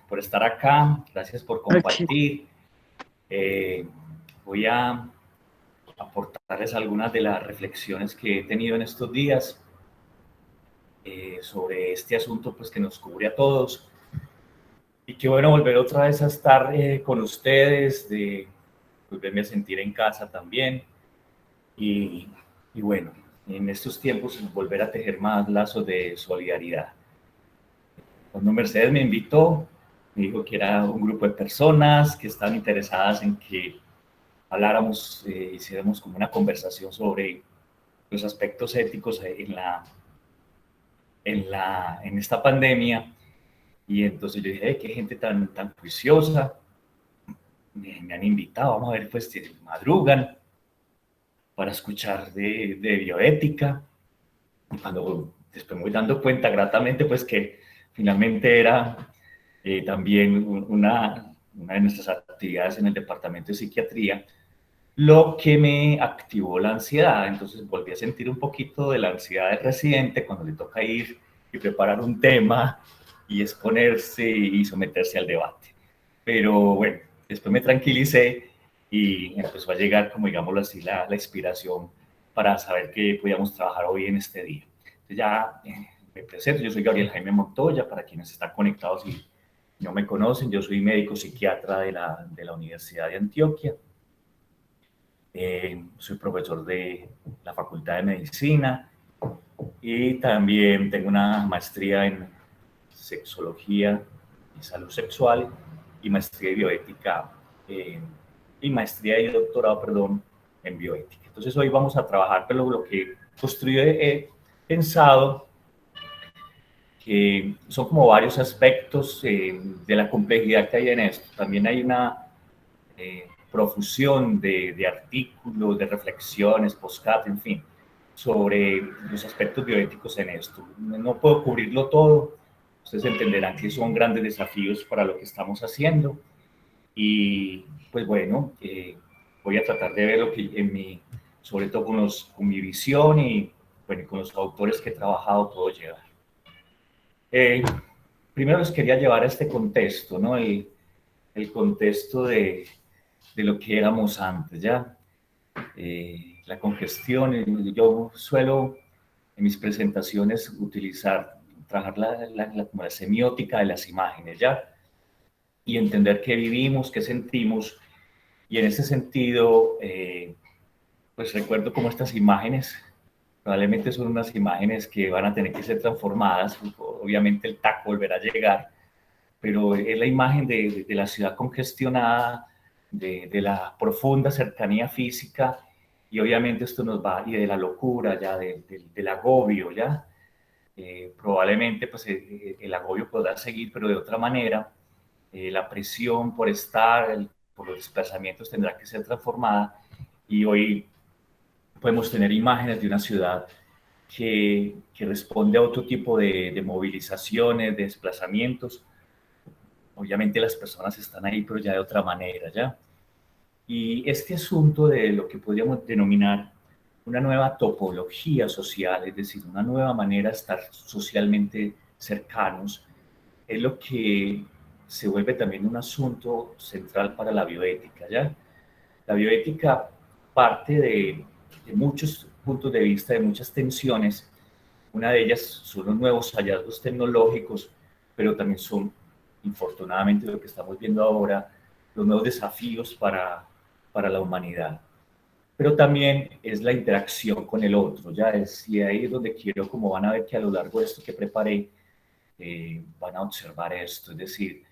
por estar acá, gracias por compartir. Voy a aportarles algunas de las reflexiones que he tenido en estos días sobre este asunto pues, que nos cubre a todos. Y qué bueno volver otra vez a estar con ustedes, de volverme a sentir en casa también. Y bueno, en estos tiempos volver a tejer más lazos de solidaridad. Cuando Mercedes me invitó, me dijo que era un grupo de personas que estaban interesadas en que habláramos, hiciéramos como una conversación sobre los aspectos éticos en esta pandemia. Y entonces yo dije, qué gente tan juiciosa, me han invitado, vamos a ver, pues madrugan para escuchar de bioética. Y cuando después me voy dando cuenta gratamente, pues que finalmente era también una de nuestras actividades en el departamento de psiquiatría, lo que me activó la ansiedad. Entonces volví a sentir un poquito de la ansiedad del residente cuando le toca ir y preparar un tema y exponerse y someterse al debate. Pero bueno, después me tranquilicé y empezó a llegar, como digámoslo así, la inspiración para saber que podíamos trabajar hoy en este día. Entonces ya me presento, yo soy Gabriel Jaime Montoya, para quienes están conectados y no me conocen, yo soy médico psiquiatra de la Universidad de Antioquia. Soy profesor de la Facultad de Medicina y también tengo una maestría en sexología y salud sexual y maestría de bioética y maestría y doctorado, perdón, en bioética. Entonces hoy vamos a trabajar, pero lo que construyo he pensado que son como varios aspectos de la complejidad que hay en esto. También hay una profusión de artículos, de reflexiones, postcat, en fin, sobre los aspectos bioéticos en esto. No puedo cubrirlo todo, ustedes entenderán que son grandes desafíos para lo que estamos haciendo y pues bueno, voy a tratar de ver lo que sobre todo con mi visión y bueno, con los autores que he trabajado puedo llegar. Primero les quería llevar a este contexto, ¿no? El contexto de lo que éramos antes, ¿ya? La congestión, yo suelo en mis presentaciones trabajar como la semiótica de las imágenes, ¿ya? Y entender qué vivimos, qué sentimos, y en ese sentido, pues recuerdo cómo estas imágenes probablemente son unas imágenes que van a tener que ser transformadas, obviamente el TAC volverá a llegar, pero es la imagen de la ciudad congestionada, de la profunda cercanía física, y obviamente esto nos va, y de la locura, ya, del agobio, ya. Probablemente pues, el agobio podrá seguir, pero de otra manera, la presión por estar, por los desplazamientos tendrá que ser transformada, y hoy podemos tener imágenes de una ciudad que responde a otro tipo de movilizaciones, de desplazamientos. Obviamente las personas están ahí, pero ya de otra manera, ¿ya? Y este asunto de lo que podríamos denominar una nueva topología social, es decir, una nueva manera de estar socialmente cercanos, es lo que se vuelve también un asunto central para la bioética, ¿ya? La bioética parte de muchos puntos de vista, de muchas tensiones. Una de ellas son los nuevos hallazgos tecnológicos, pero también son, infortunadamente, lo que estamos viendo ahora, los nuevos desafíos para la humanidad. Pero también es la interacción con el otro, ya es, y ahí es donde quiero, como van a ver que a lo largo de esto que preparé, van a observar esto, es decir,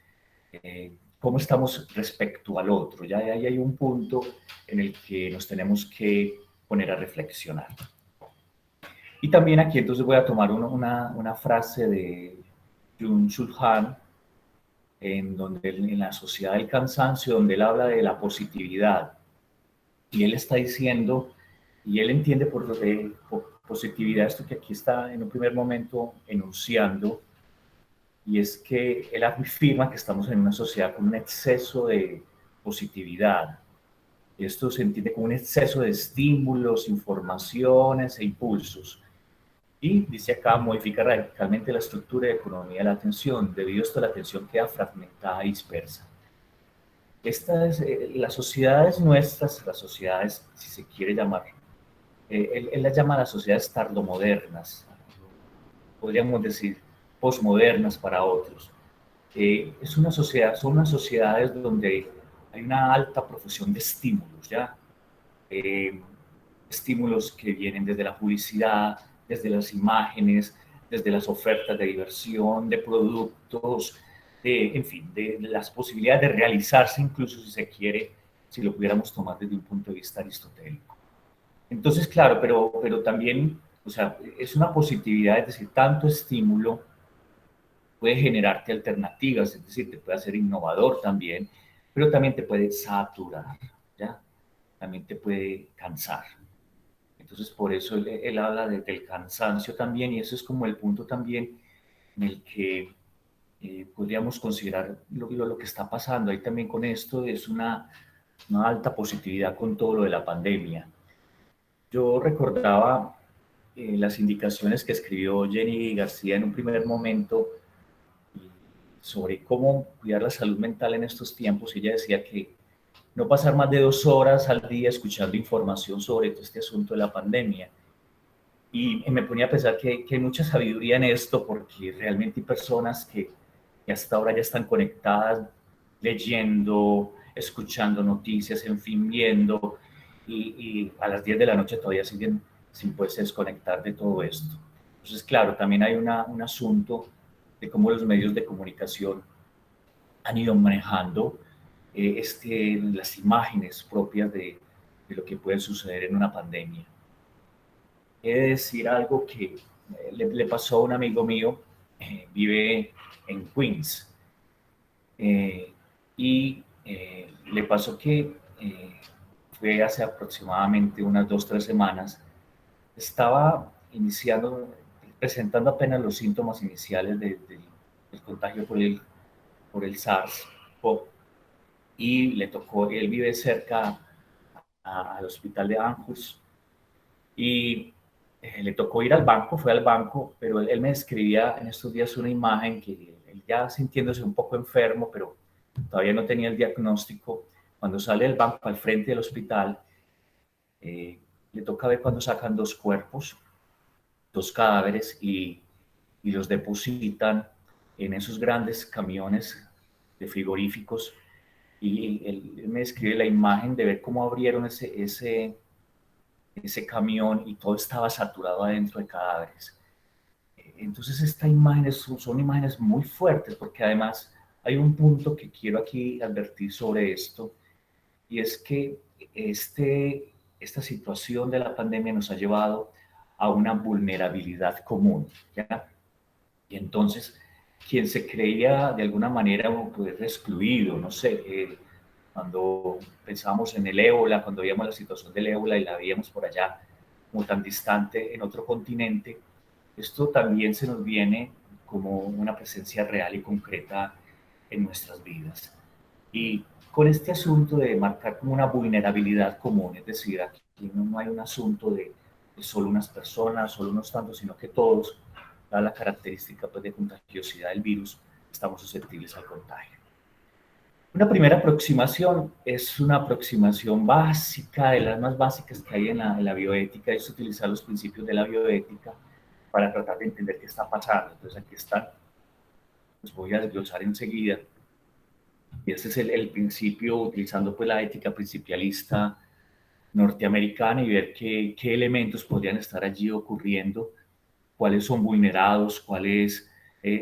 cómo estamos respecto al otro, ya ahí hay un punto en el que nos tenemos que poner a reflexionar. Y también aquí entonces voy a tomar una frase de Byung-Chul Han, en la sociedad del cansancio, donde él habla de la positividad. Y él está diciendo, y él entiende por positividad esto que aquí está en un primer momento enunciando, y es que él afirma que estamos en una sociedad con un exceso de positividad. Esto se entiende como un exceso de estímulos, informaciones e impulsos. Y dice acá, modifica radicalmente la estructura y economía de la atención. Debido a esto, la atención queda fragmentada y dispersa. Las sociedades nuestras, las sociedades, si se quiere llamar, él las llama las sociedades tardomodernas, podríamos decir posmodernas para otros. Son unas sociedades donde hay una alta profusión de estímulos, ¿ya? Eh, Estímulos que vienen desde la publicidad, desde las imágenes, desde las ofertas de diversión, de productos, en fin, de las posibilidades de realizarse, incluso si se quiere, si lo pudiéramos tomar desde un punto de vista aristotélico. Entonces, claro, pero también, o sea, es una positividad, es decir, tanto estímulo puede generarte alternativas, es decir, te puede hacer innovador también, pero también te puede saturar, ¿ya? También te puede cansar. Entonces, por eso él habla del cansancio también, y eso es como el punto también en el que podríamos considerar lo que está pasando. Ahí también con esto es una alta positividad con todo lo de la pandemia. Yo recordaba las indicaciones que escribió Jenny García en un primer momento sobre cómo cuidar la salud mental en estos tiempos. Ella decía que no pasar más de 2 horas al día escuchando información sobre todo este asunto de la pandemia. Y me ponía a pensar que hay mucha sabiduría en esto, porque realmente hay personas que hasta ahora ya están conectadas, leyendo, escuchando noticias, en fin, viendo, y a las 10 de la noche todavía siguen sin poderse desconectar de todo esto. Entonces, claro, también hay un asunto de cómo los medios de comunicación han ido manejando las imágenes propias de lo que puede suceder en una pandemia. He de decir algo que le pasó a un amigo mío, vive en Queens, y le pasó que fue hace aproximadamente unas 2 o 3 semanas, estaba presentando apenas los síntomas iniciales del contagio por el SARS-CoV, y le tocó, él vive cerca al hospital de Aarhus, y le tocó ir al banco, fue al banco, pero él me describía en estos días una imagen que él ya sintiéndose un poco enfermo, pero todavía no tenía el diagnóstico. Cuando sale del banco al frente del hospital, eh, le toca ver cuando sacan 2 cuerpos, 2 cadáveres, y los depositan en esos grandes camiones de frigoríficos. Y él me describe la imagen de ver cómo abrieron ese camión y todo estaba saturado adentro de cadáveres. Entonces, estas imágenes son imágenes muy fuertes, porque además hay un punto que quiero aquí advertir sobre esto, y es que esta situación de la pandemia nos ha llevado a una vulnerabilidad común, ¿ya? Y entonces, quien se creía de alguna manera pues, excluido, no sé, cuando pensábamos en el ébola, cuando veíamos la situación del ébola y la veíamos por allá como tan distante en otro continente, esto también se nos viene como una presencia real y concreta en nuestras vidas. Y con este asunto de marcar como una vulnerabilidad común, es decir, aquí no hay un asunto de solo unas personas, solo unos tantos, sino que todos, dada la característica pues, de contagiosidad del virus, estamos susceptibles al contagio. Una primera aproximación es una aproximación básica, de las más básicas que hay en la bioética, es utilizar los principios de la bioética para tratar de entender qué está pasando. Entonces aquí están, los voy a desglosar enseguida. Y ese es el principio, utilizando pues la ética principialista norteamericana, y ver qué elementos podrían estar allí ocurriendo, cuáles son vulnerados, cuáles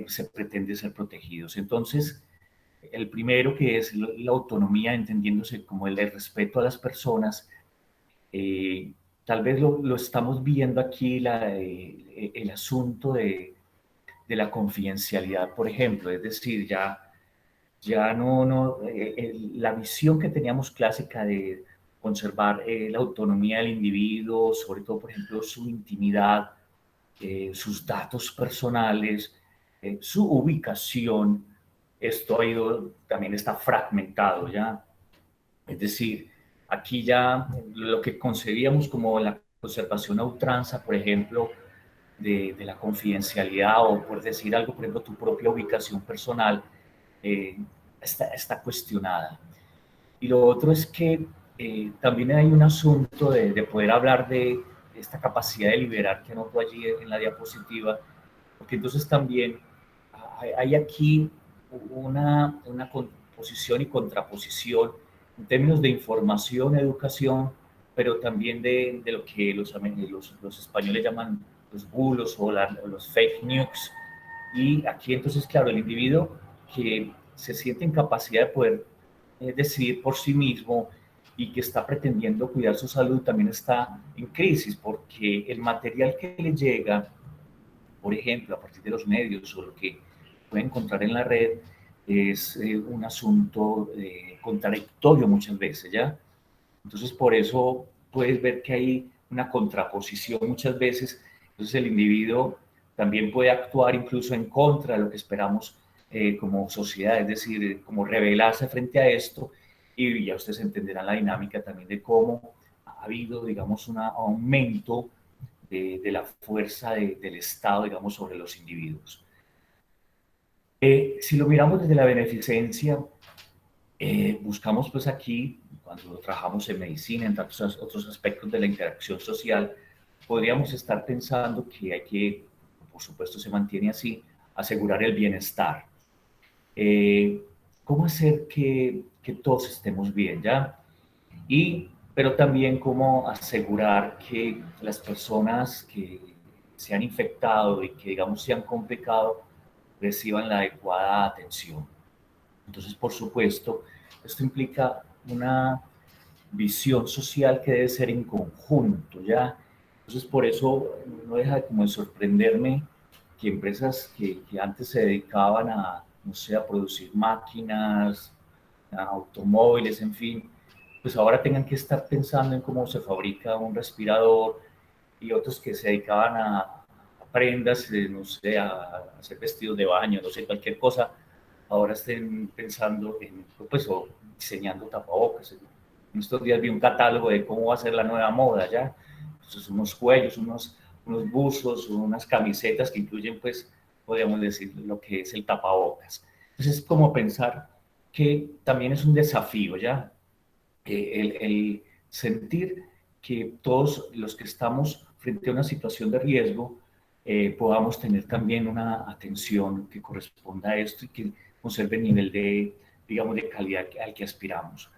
se pretende ser protegidos. Entonces, el primero, que es la autonomía, entendiéndose como el respeto a las personas, tal vez lo estamos viendo aquí, el asunto de la confidencialidad, por ejemplo, es decir, ya la visión que teníamos clásica de conservar la autonomía del individuo, sobre todo, por ejemplo, su intimidad, sus datos personales, su ubicación, esto también está fragmentado ya. Es decir, aquí ya lo que concebíamos como la conservación a ultranza, por ejemplo, de la confidencialidad o por decir algo, por ejemplo, tu propia ubicación personal eh, está cuestionada. Y lo otro es que también hay un asunto de poder hablar de esta capacidad de liberar que anoto allí en la diapositiva, porque entonces también hay aquí una posición y contraposición en términos de información, educación, pero también de lo que los españoles llaman los bulos o los fake news. Y aquí entonces, claro, el individuo que se siente en capacidad de poder decidir por sí mismo y que está pretendiendo cuidar su salud también está en crisis porque el material que le llega, por ejemplo, a partir de los medios o lo que puede encontrar en la red, es un asunto contradictorio muchas veces, ¿ya? Entonces, por eso puedes ver que hay una contraposición muchas veces. Entonces, el individuo también puede actuar incluso en contra de lo que esperamos como sociedad, es decir, como rebelarse frente a esto. Y ya ustedes entenderán la dinámica también de cómo ha habido, digamos, un aumento la fuerza del Estado, digamos, sobre los individuos. Si lo miramos desde la beneficencia, buscamos pues aquí, cuando trabajamos en medicina, en tantos otros aspectos de la interacción social, podríamos estar pensando que hay que, por supuesto se mantiene así, asegurar el bienestar. Eh, ¿Cómo hacer que todos estemos bien, ya? Pero también cómo asegurar que las personas que se han infectado y que, digamos, se han complicado reciban la adecuada atención. Entonces, por supuesto, esto implica una visión social que debe ser en conjunto, ¿ya? Entonces, por eso no deja de como de sorprenderme que empresas que antes se dedicaban a, no sé, a producir máquinas, a automóviles, en fin, pues ahora tengan que estar pensando en cómo se fabrica un respirador y otros que se dedicaban a prendas, no sé, a hacer vestidos de baño, no sé, cualquier cosa, ahora estén pensando en, pues, o diseñando tapabocas. En estos días vi un catálogo de cómo va a ser la nueva moda, ¿ya? Entonces, unos cuellos, unos buzos, unas camisetas que incluyen, pues, podríamos decir, lo que es el tapabocas. Entonces, es como pensar que también es un desafío, ¿ya? El sentir que todos los que estamos frente a una situación de riesgo podamos tener también una atención que corresponda a esto y que conserve el nivel de, digamos, de calidad al que aspiramos.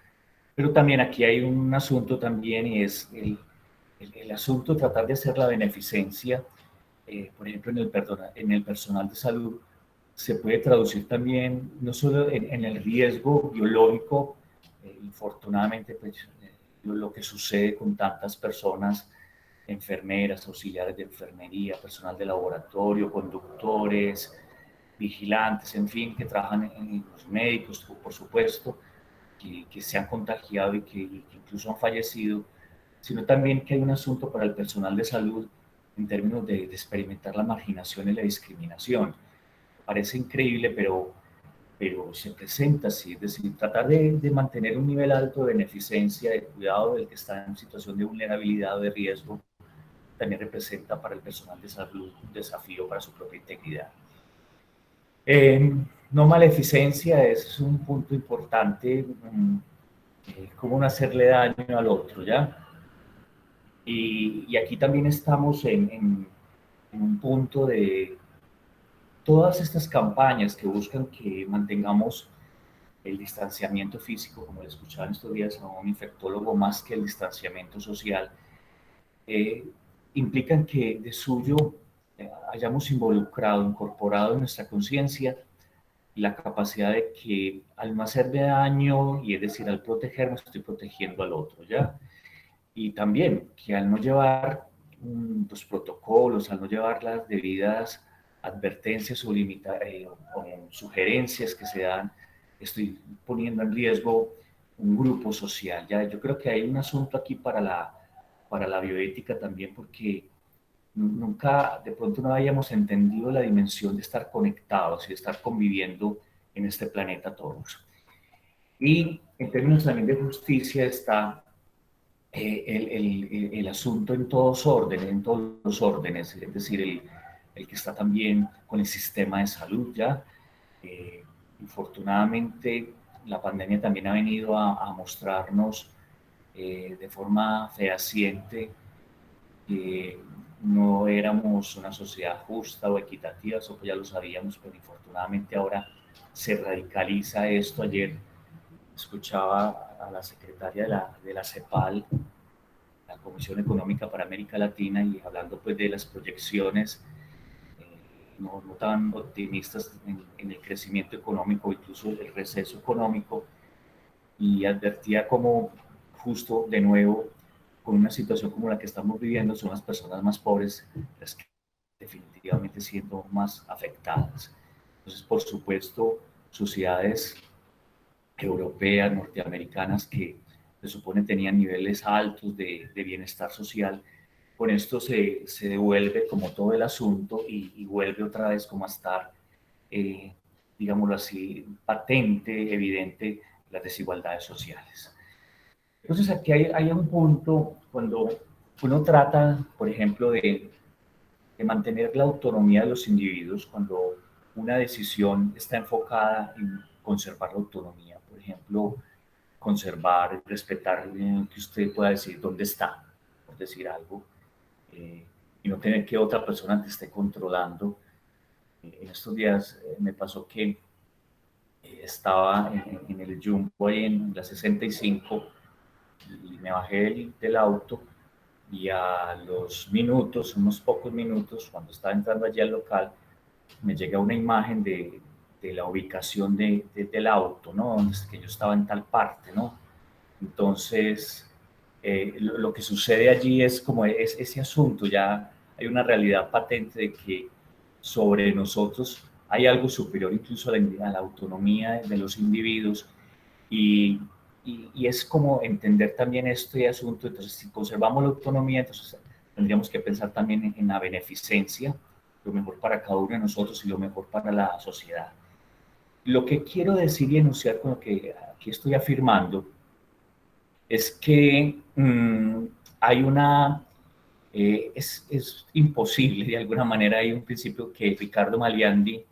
Pero también aquí hay un asunto también y es el asunto de tratar de hacer la beneficencia, por ejemplo, en el personal de salud, se puede traducir también no solo en el riesgo biológico, infortunadamente, pues, lo que sucede con tantas personas, enfermeras, auxiliares de enfermería, personal de laboratorio, conductores, vigilantes, en fin, que trabajan en los médicos, por supuesto, que se han contagiado y que incluso han fallecido, sino también que hay un asunto para el personal de salud en términos de experimentar la marginación y la discriminación. Parece increíble, pero se presenta así, es decir, tratar de mantener un nivel alto de beneficencia, de cuidado del que está en situación de vulnerabilidad o de riesgo, también representa para el personal de salud un desafío para su propia integridad. No maleficencia es un punto importante, cómo no hacerle daño al otro, ¿ya? Y aquí también estamos en un punto de todas estas campañas que buscan que mantengamos el distanciamiento físico, como le escuchaba en estos días a un infectólogo, más que el distanciamiento social, eh, implican que de suyo hayamos involucrado, incorporado en nuestra conciencia la capacidad de que al no hacerme daño, y es decir, al protegerme, estoy protegiendo al otro, ¿ya? Y también que al no llevar los protocolos, al no llevar las debidas advertencias o sugerencias que se dan, estoy poniendo en riesgo un grupo social. ¿Ya? Yo creo que hay un asunto aquí para la bioética también, porque nunca de pronto no habíamos entendido la dimensión de estar conectados y de estar conviviendo en este planeta todos. Y en términos también de justicia está el asunto en todos órdenes, en todos los órdenes, es decir, el que está también con el sistema de salud ya. Eh, Infortunadamente, la pandemia también ha venido a mostrarnos de forma fehaciente que no éramos una sociedad justa o equitativa, eso pues ya lo sabíamos, pero infortunadamente ahora se radicaliza esto. Ayer escuchaba a la secretaria de la CEPAL, la Comisión Económica para América Latina, y hablando pues de las proyecciones no tan optimistas en el crecimiento económico, incluso el receso económico, y advertía como justo de nuevo con una situación como la que estamos viviendo son las personas más pobres las que definitivamente siendo más afectadas. Entonces, por supuesto, sociedades europeas, norteamericanas, que se supone tenían niveles altos de bienestar social, con esto se devuelve como todo el asunto y vuelve otra vez como a estar, eh, digámoslo así, patente, evidente, las desigualdades sociales. Entonces aquí hay un punto cuando uno trata, por ejemplo, de mantener la autonomía de los individuos, cuando una decisión está enfocada en conservar la autonomía, por ejemplo, conservar, respetar que usted pueda decir dónde está, por decir algo, eh, y no tener que otra persona te esté controlando. En estos días me pasó que estaba en el Jumbo ahí en la 65 y me bajé del auto y a los minutos, unos pocos minutos, cuando estaba entrando allí al local, me llega una imagen de la ubicación del auto, ¿no? Donde es que yo estaba en tal parte, ¿no? Entonces, lo que sucede allí es como ese asunto, ya hay una realidad patente de que sobre nosotros hay algo superior incluso a la autonomía de los individuos y, y es como entender también este asunto. Entonces, si conservamos la autonomía, entonces tendríamos que pensar también en la beneficencia, lo mejor para cada uno de nosotros y lo mejor para la sociedad. Lo que quiero decir y enunciar con lo que aquí estoy afirmando es que hay es imposible, de alguna manera hay un principio que Ricardo Maliandi,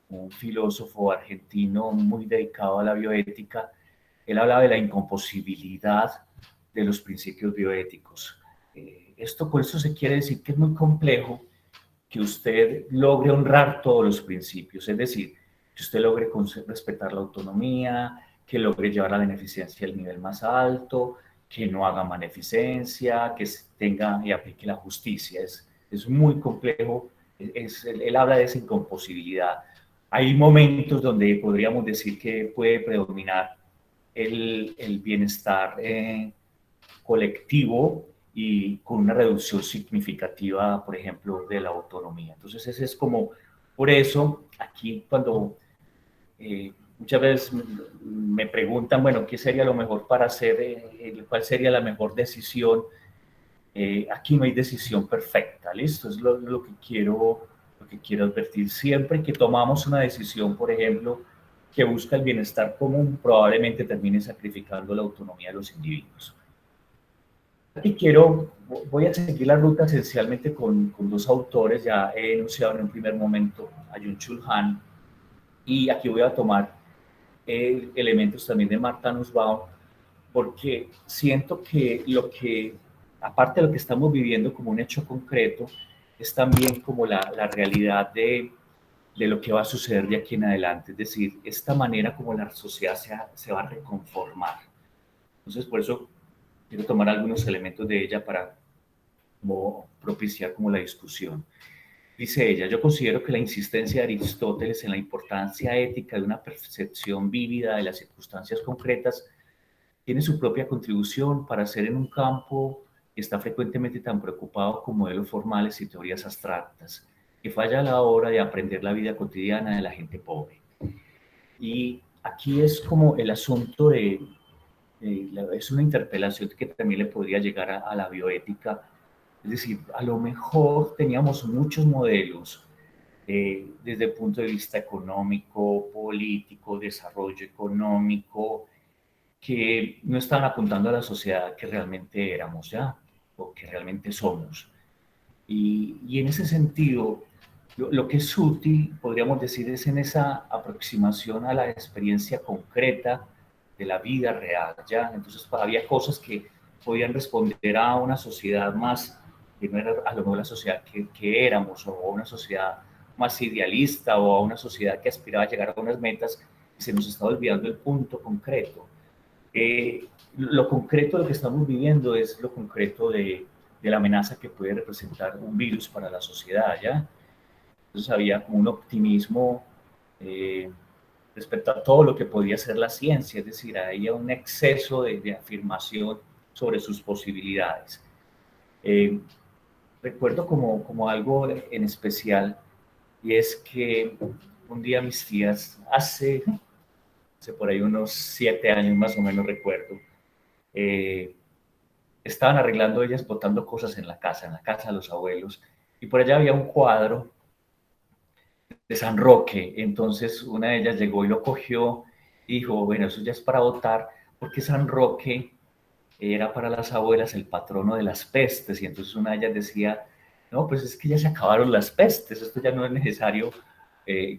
un filósofo argentino muy dedicado a la bioética, él hablaba de la incomposibilidad de los principios bioéticos. Esto por eso se quiere decir que es muy complejo que usted logre honrar todos los principios, es decir, que usted logre respetar la autonomía, que logre llevar la beneficencia al nivel más alto, que no haga maleficencia, que tenga y aplique la justicia. Es muy complejo, él habla de esa incomposibilidad. Hay momentos donde podríamos decir que puede predominar el bienestar colectivo y con una reducción significativa, por ejemplo, de la autonomía. Entonces, ese es como, por eso, aquí cuando muchas veces me preguntan, bueno, ¿qué sería lo mejor para hacer? ¿Cuál sería la mejor decisión? Aquí no hay decisión perfecta, ¿listo? Es lo que quiero advertir. Siempre que tomamos una decisión, por ejemplo, que busca el bienestar común, probablemente termine sacrificando la autonomía de los individuos. Aquí voy a seguir la ruta esencialmente con dos autores, ya he enunciado en un primer momento a Byung-Chul Han, y aquí voy a tomar elementos también de Martha Nussbaum, porque siento que aparte de lo que estamos viviendo como un hecho concreto, es también como la realidad de lo que va a suceder de aquí en adelante, es decir, esta manera como la sociedad se va a reconformar. Entonces, por eso quiero tomar algunos elementos de ella para como propiciar como la discusión. Dice ella, yo considero que la insistencia de Aristóteles en la importancia ética de una percepción vívida de las circunstancias concretas tiene su propia contribución para ser en un campo que está frecuentemente tan preocupado con modelos formales y teorías abstractas, que falla a la hora de aprender la vida cotidiana de la gente pobre. Y aquí es como el asunto es una interpelación que también le podría llegar a la bioética. Es decir, a lo mejor teníamos muchos modelos desde el punto de vista económico, político, desarrollo económico, que no estaban apuntando a la sociedad que realmente éramos ya, o que realmente somos. Y en ese sentido, lo que es útil, podríamos decir, es en esa aproximación a la experiencia concreta de la vida real, ¿ya? Entonces, había cosas que podían responder a una sociedad más, que no era a lo mejor la sociedad que éramos, o a una sociedad más idealista, o a una sociedad que aspiraba a llegar a unas metas, y se nos está olvidando el punto concreto. Lo concreto de lo que estamos viviendo es lo concreto de la amenaza que puede representar un virus para la sociedad, ¿ya? Entonces había como un optimismo eh, respecto a todo lo que podía ser la ciencia, es decir, había un exceso de afirmación sobre sus posibilidades. Eh, Recuerdo como algo en especial, y es que un día mis tías, hace por ahí unos 7 años más o menos recuerdo, eh, estaban arreglando ellas, botando cosas en la casa de los abuelos, y por allá había un cuadro de San Roque. Entonces una de ellas llegó y lo cogió y dijo, bueno, eso ya es para votar, porque San Roque era para las abuelas el patrono de las pestes. Y entonces una de ellas decía, no, pues es que ya se acabaron las pestes, esto ya no es necesario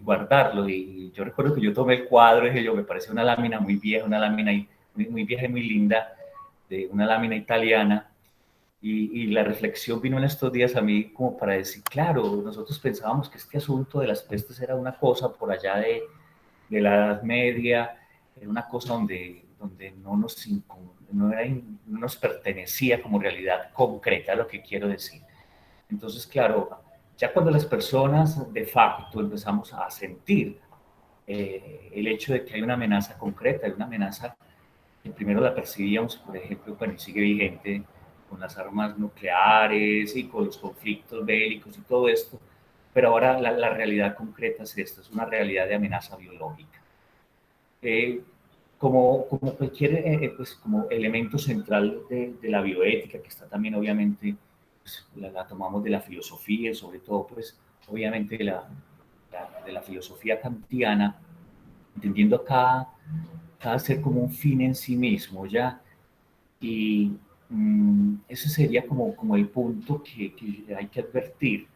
guardarlo. Y yo recuerdo que yo tomé el cuadro y dije, yo, me parece una lámina muy vieja, una lámina muy, muy vieja y muy linda, de una lámina italiana. Y la reflexión vino en estos días a mí como para decir, claro, nosotros pensábamos que este asunto de las pestes era una cosa por allá de la Edad Media, era una cosa donde no nos pertenecía como realidad concreta, lo que quiero decir. Entonces, claro, ya cuando las personas de facto empezamos a sentir el hecho de que hay una amenaza concreta, hay una amenaza que primero la percibíamos, por ejemplo, bueno, y sigue vigente con las armas nucleares y con los conflictos bélicos y todo esto, pero ahora la realidad concreta es esta, es una realidad de amenaza biológica. Eh, como cualquier pues, como elemento central de la bioética, que está también obviamente, pues, la tomamos de la filosofía, sobre todo, pues, obviamente de la filosofía kantiana, entendiendo a cada ser como un fin en sí mismo, ¿ya? Y ese sería como el punto que hay que advertir.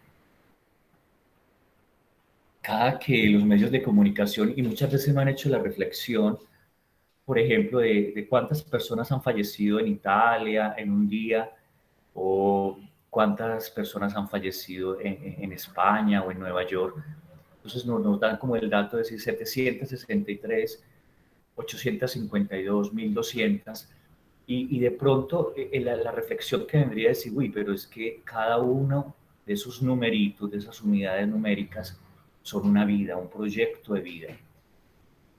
Cada que los medios de comunicación, y muchas veces me han hecho la reflexión, por ejemplo, de cuántas personas han fallecido en Italia en un día, o cuántas personas han fallecido en España o en Nueva York. Entonces nos dan como el dato de decir 763, 852, 1200. Y de pronto la reflexión que vendría a decir, uy, pero es que cada uno de esos numeritos, de esas unidades numéricas, son una vida, un proyecto de vida.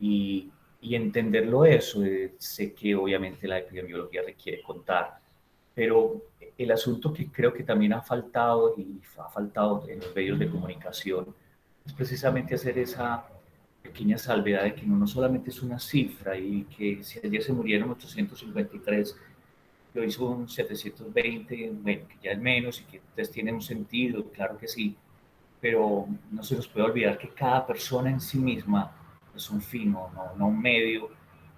Y, y entenderlo eso, sé que obviamente la epidemiología requiere contar, pero el asunto que creo que también ha faltado y ha faltado en los medios de comunicación es precisamente hacer esa pequeña salvedad de que no solamente es una cifra y que si ayer se murieron 853, que hoy son 720, bueno, que ya es menos y que entonces tiene un sentido, claro que sí, pero no se nos puede olvidar que cada persona en sí misma es un fin, no un medio,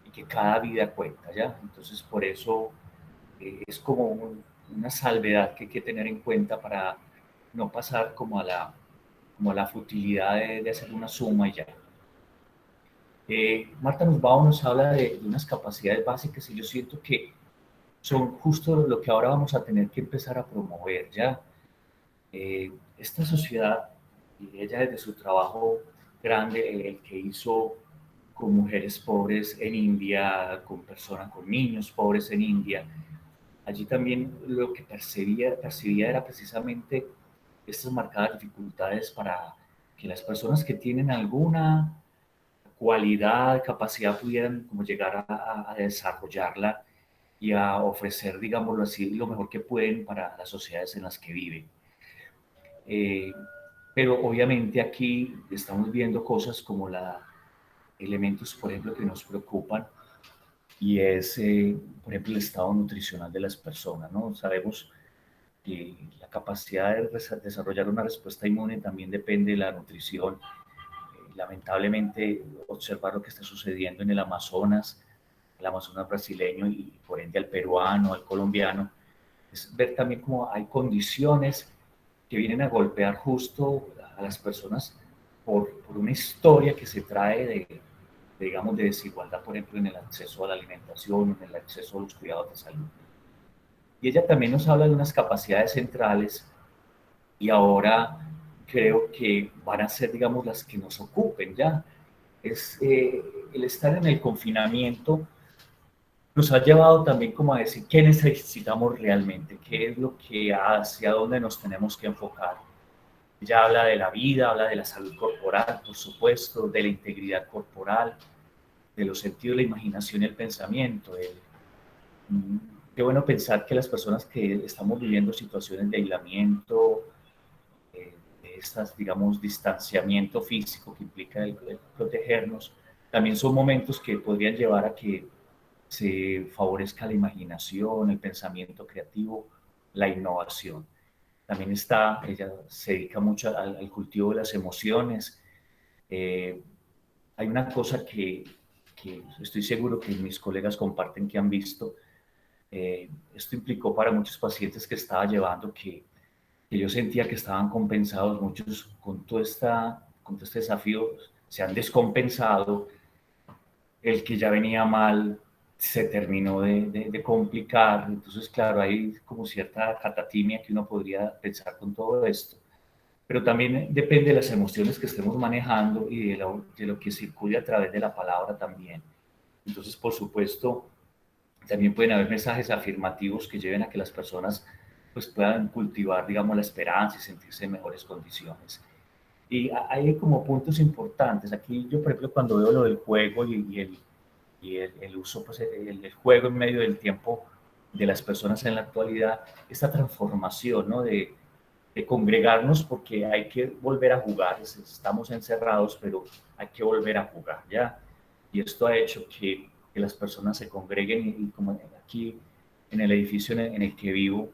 y que cada vida cuenta, ¿ya? Entonces, por eso es como una salvedad que hay que tener en cuenta para no pasar como a la futilidad de hacer una suma y ya. Marta Nussbaum nos habla de unas capacidades básicas y yo siento que son justo lo que ahora vamos a tener que empezar a promover, ¿ya? Esta sociedad, y ella desde su trabajo grande, el que hizo con mujeres pobres en India, con personas, con niños pobres en India, allí también lo que percibía era precisamente estas marcadas dificultades para que las personas que tienen alguna cualidad, capacidad, pudieran como llegar a desarrollarla y a ofrecer, digámoslo así, lo mejor que pueden para las sociedades en las que viven. Eh, pero obviamente aquí estamos viendo cosas como elementos, por ejemplo, que nos preocupan, y es, por ejemplo, el estado nutricional de las personas, ¿no? Sabemos que la capacidad de desarrollar una respuesta inmune también depende de la nutrición. Lamentablemente, observar lo que está sucediendo en el Amazonas, al Amazonas brasileño y por ende al peruano, al colombiano, es ver también cómo hay condiciones que vienen a golpear justo a las personas por una historia que se trae digamos, de desigualdad, por ejemplo, en el acceso a la alimentación, en el acceso a los cuidados de salud. Y ella también nos habla de unas capacidades centrales y ahora creo que van a ser, digamos, las que nos ocupen ya. Es el estar en el confinamiento nos ha llevado también como a decir qué necesitamos realmente, qué es lo que hacia dónde nos tenemos que enfocar. Ella habla de la vida, habla de la salud corporal, por supuesto, de la integridad corporal, de los sentidos, la imaginación y el pensamiento. Mm, Qué bueno pensar que las personas que estamos viviendo situaciones de aislamiento, de estas, digamos, distanciamiento físico que implica el protegernos, también son momentos que podrían llevar a que se favorezca la imaginación, el pensamiento creativo, la innovación. También ella se dedica mucho al cultivo de las emociones. Eh, Hay una cosa que estoy seguro que mis colegas comparten que han visto. Esto implicó para muchos pacientes que estaba llevando que yo sentía que estaban compensados, muchos con todo este desafío se han descompensado, el que ya venía mal se terminó de complicar, entonces claro, hay como cierta catatimia que uno podría pensar con todo esto, pero también depende de las emociones que estemos manejando y de lo que circule a través de la palabra también. Entonces, por supuesto, también pueden haber mensajes afirmativos que lleven a que las personas pues, puedan cultivar, digamos, la esperanza y sentirse en mejores condiciones. Y hay como puntos importantes. Aquí yo, por ejemplo, cuando veo lo del juego y el uso, pues el juego en medio del tiempo de las personas en la actualidad, esta transformación, ¿no? De congregarnos porque hay que volver a jugar. Estamos encerrados, pero hay que volver a jugar, ¿ya? Y esto ha hecho que las personas se congreguen y como aquí en el edificio en el que vivo,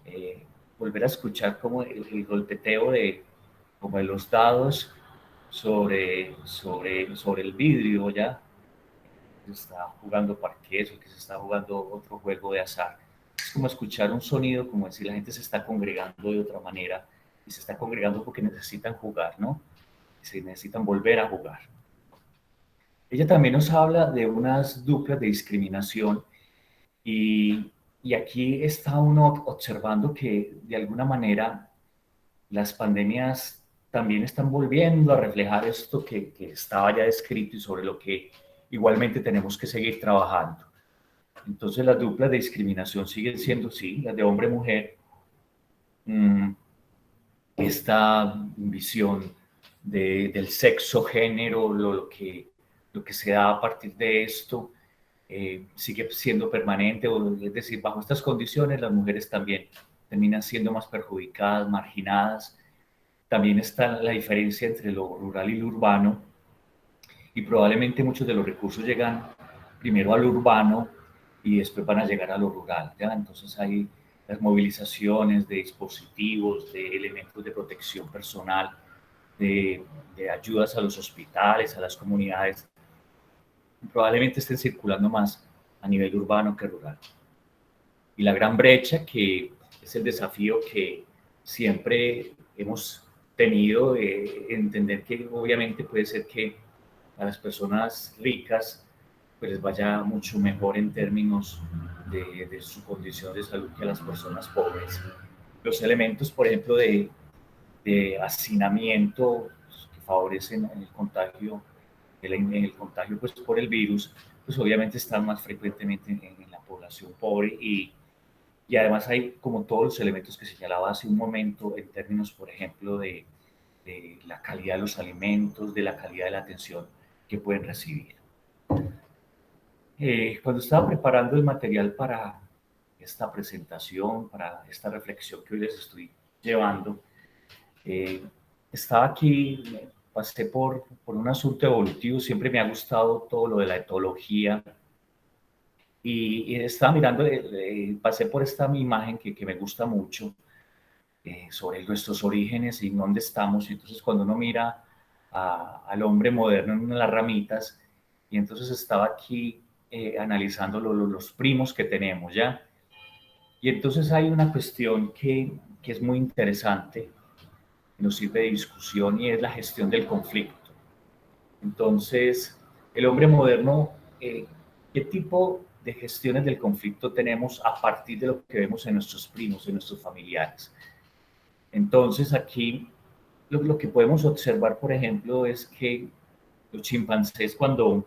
eh, volver a escuchar como el golpeteo como de los dados sobre el vidrio, ¿ya? Se está jugando parqués o que se está jugando otro juego de azar. Es como escuchar un sonido, como decir, la gente se está congregando de otra manera y se está congregando porque necesitan jugar, ¿no? Se necesitan volver a jugar. Ella también nos habla de unas duplas de discriminación y aquí está uno observando que de alguna manera las pandemias también están volviendo a reflejar esto que estaba ya descrito y sobre lo que igualmente tenemos que seguir trabajando. Entonces las duplas de discriminación siguen siendo, sí, las de hombre-mujer, esta visión del sexo, género, lo que se da a partir de esto, sigue siendo permanente, es decir, bajo estas condiciones las mujeres también terminan siendo más perjudicadas, marginadas. También está la diferencia entre lo rural y lo urbano, y probablemente muchos de los recursos llegan primero al urbano y después van a llegar a lo rural, ¿ya? Entonces hay las movilizaciones de dispositivos, de elementos de protección personal, de ayudas a los hospitales, a las comunidades, probablemente estén circulando más a nivel urbano que rural. Y la gran brecha que es el desafío que siempre hemos tenido de entender que obviamente puede ser que a las personas ricas pues les vaya mucho mejor en términos de su condición de salud que a las personas pobres. Los elementos, por ejemplo, de hacinamiento que favorecen el contagio, el contagio pues, por el virus, pues obviamente están más frecuentemente en la población pobre y además hay como todos los elementos que señalaba hace un momento en términos, por ejemplo, de la calidad de los alimentos, de la calidad de la atención que pueden recibir. Cuando estaba preparando el material para esta presentación, para esta reflexión que hoy les estoy llevando, eh, estaba aquí, pasé por un asunto evolutivo, siempre me ha gustado todo lo de la etología y estaba mirando, pasé por esta imagen que me gusta mucho sobre nuestros orígenes y dónde estamos. Y entonces cuando uno mira al hombre moderno en las ramitas, y entonces estaba aquí analizando los primos que tenemos, ¿ya? Y entonces hay una cuestión que es muy interesante, nos sirve de discusión y es la gestión del conflicto. Entonces, el hombre moderno, ¿qué tipo de gestiones del conflicto tenemos a partir de lo que vemos en nuestros primos, en nuestros familiares? Entonces, aquí lo que podemos observar, por ejemplo, es que los chimpancés cuando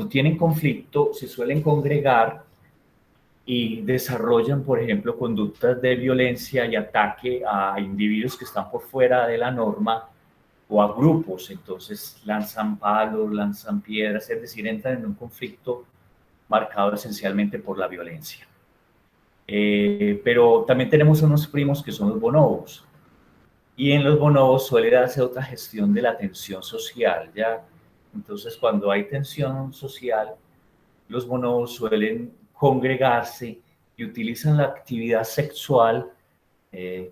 tienen conflicto se suelen congregar y desarrollan, por ejemplo, conductas de violencia y ataque a individuos que están por fuera de la norma o a grupos. Entonces lanzan palos, lanzan piedras, es decir, entran en un conflicto marcado esencialmente por la violencia. Pero también tenemos unos primos que son los bonobos. Y en los bonobos suele darse otra gestión de la tensión social, ¿ya? Entonces, cuando hay tensión social, los bonobos suelen congregarse y utilizan la actividad sexual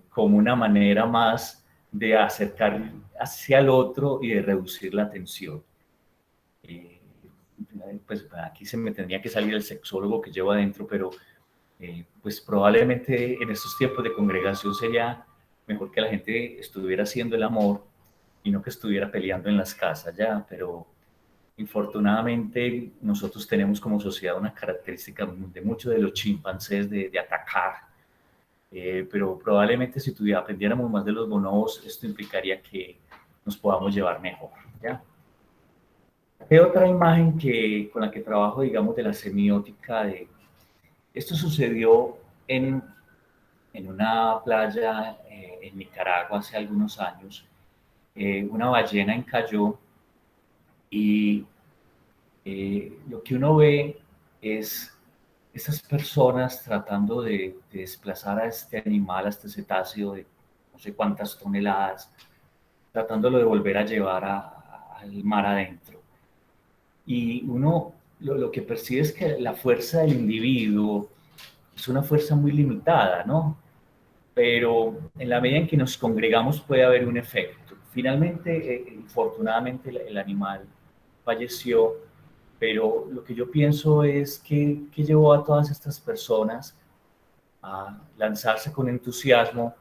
como una manera más de acercar hacia el otro y de reducir la tensión. Eh, pues aquí se me tendría que salir el sexólogo que llevo adentro, pero pues probablemente en estos tiempos de congregación sería mejor que la gente estuviera haciendo el amor y no que estuviera peleando en las casas ya, pero infortunadamente nosotros tenemos como sociedad una característica de muchos de los chimpancés de atacar, pero probablemente si aprendiéramos más de los bonobos, esto implicaría que nos podamos llevar mejor, ¿ya? Hay otra imagen con la que trabajo, digamos, de la semiótica. Esto sucedió en una playa en Nicaragua hace algunos años. Una ballena encalló y lo que uno ve es esas personas tratando de desplazar a este animal, a este cetáceo de no sé cuántas toneladas, tratándolo de volver a llevar al mar adentro. Y uno lo que percibe es que la fuerza del individuo es una fuerza muy limitada, ¿no? Pero en la medida en que nos congregamos puede haber un efecto. Finalmente, infortunadamente, el animal falleció, pero lo que yo pienso es que llevó a todas estas personas a lanzarse con entusiasmo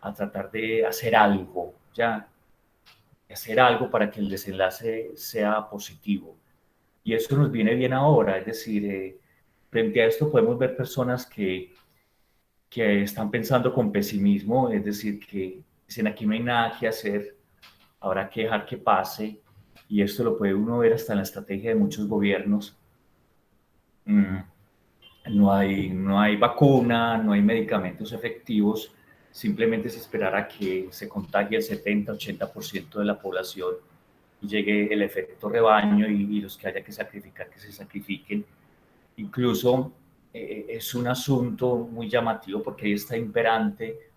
a tratar de hacer algo, ya, de hacer algo para que el desenlace sea positivo. Y eso nos viene bien ahora, es decir, frente a esto podemos ver personas que están pensando con pesimismo, es decir, que dicen aquí no hay nada que hacer, habrá que dejar que pase, y esto lo puede uno ver hasta en la estrategia de muchos gobiernos. Mm, no hay vacuna, no hay medicamentos efectivos, simplemente es esperar a que se contagie el 70-80% de la población y llegue el efecto rebaño y los que haya que sacrificar, que se sacrifiquen. Incluso es un asunto muy llamativo porque ahí está imperante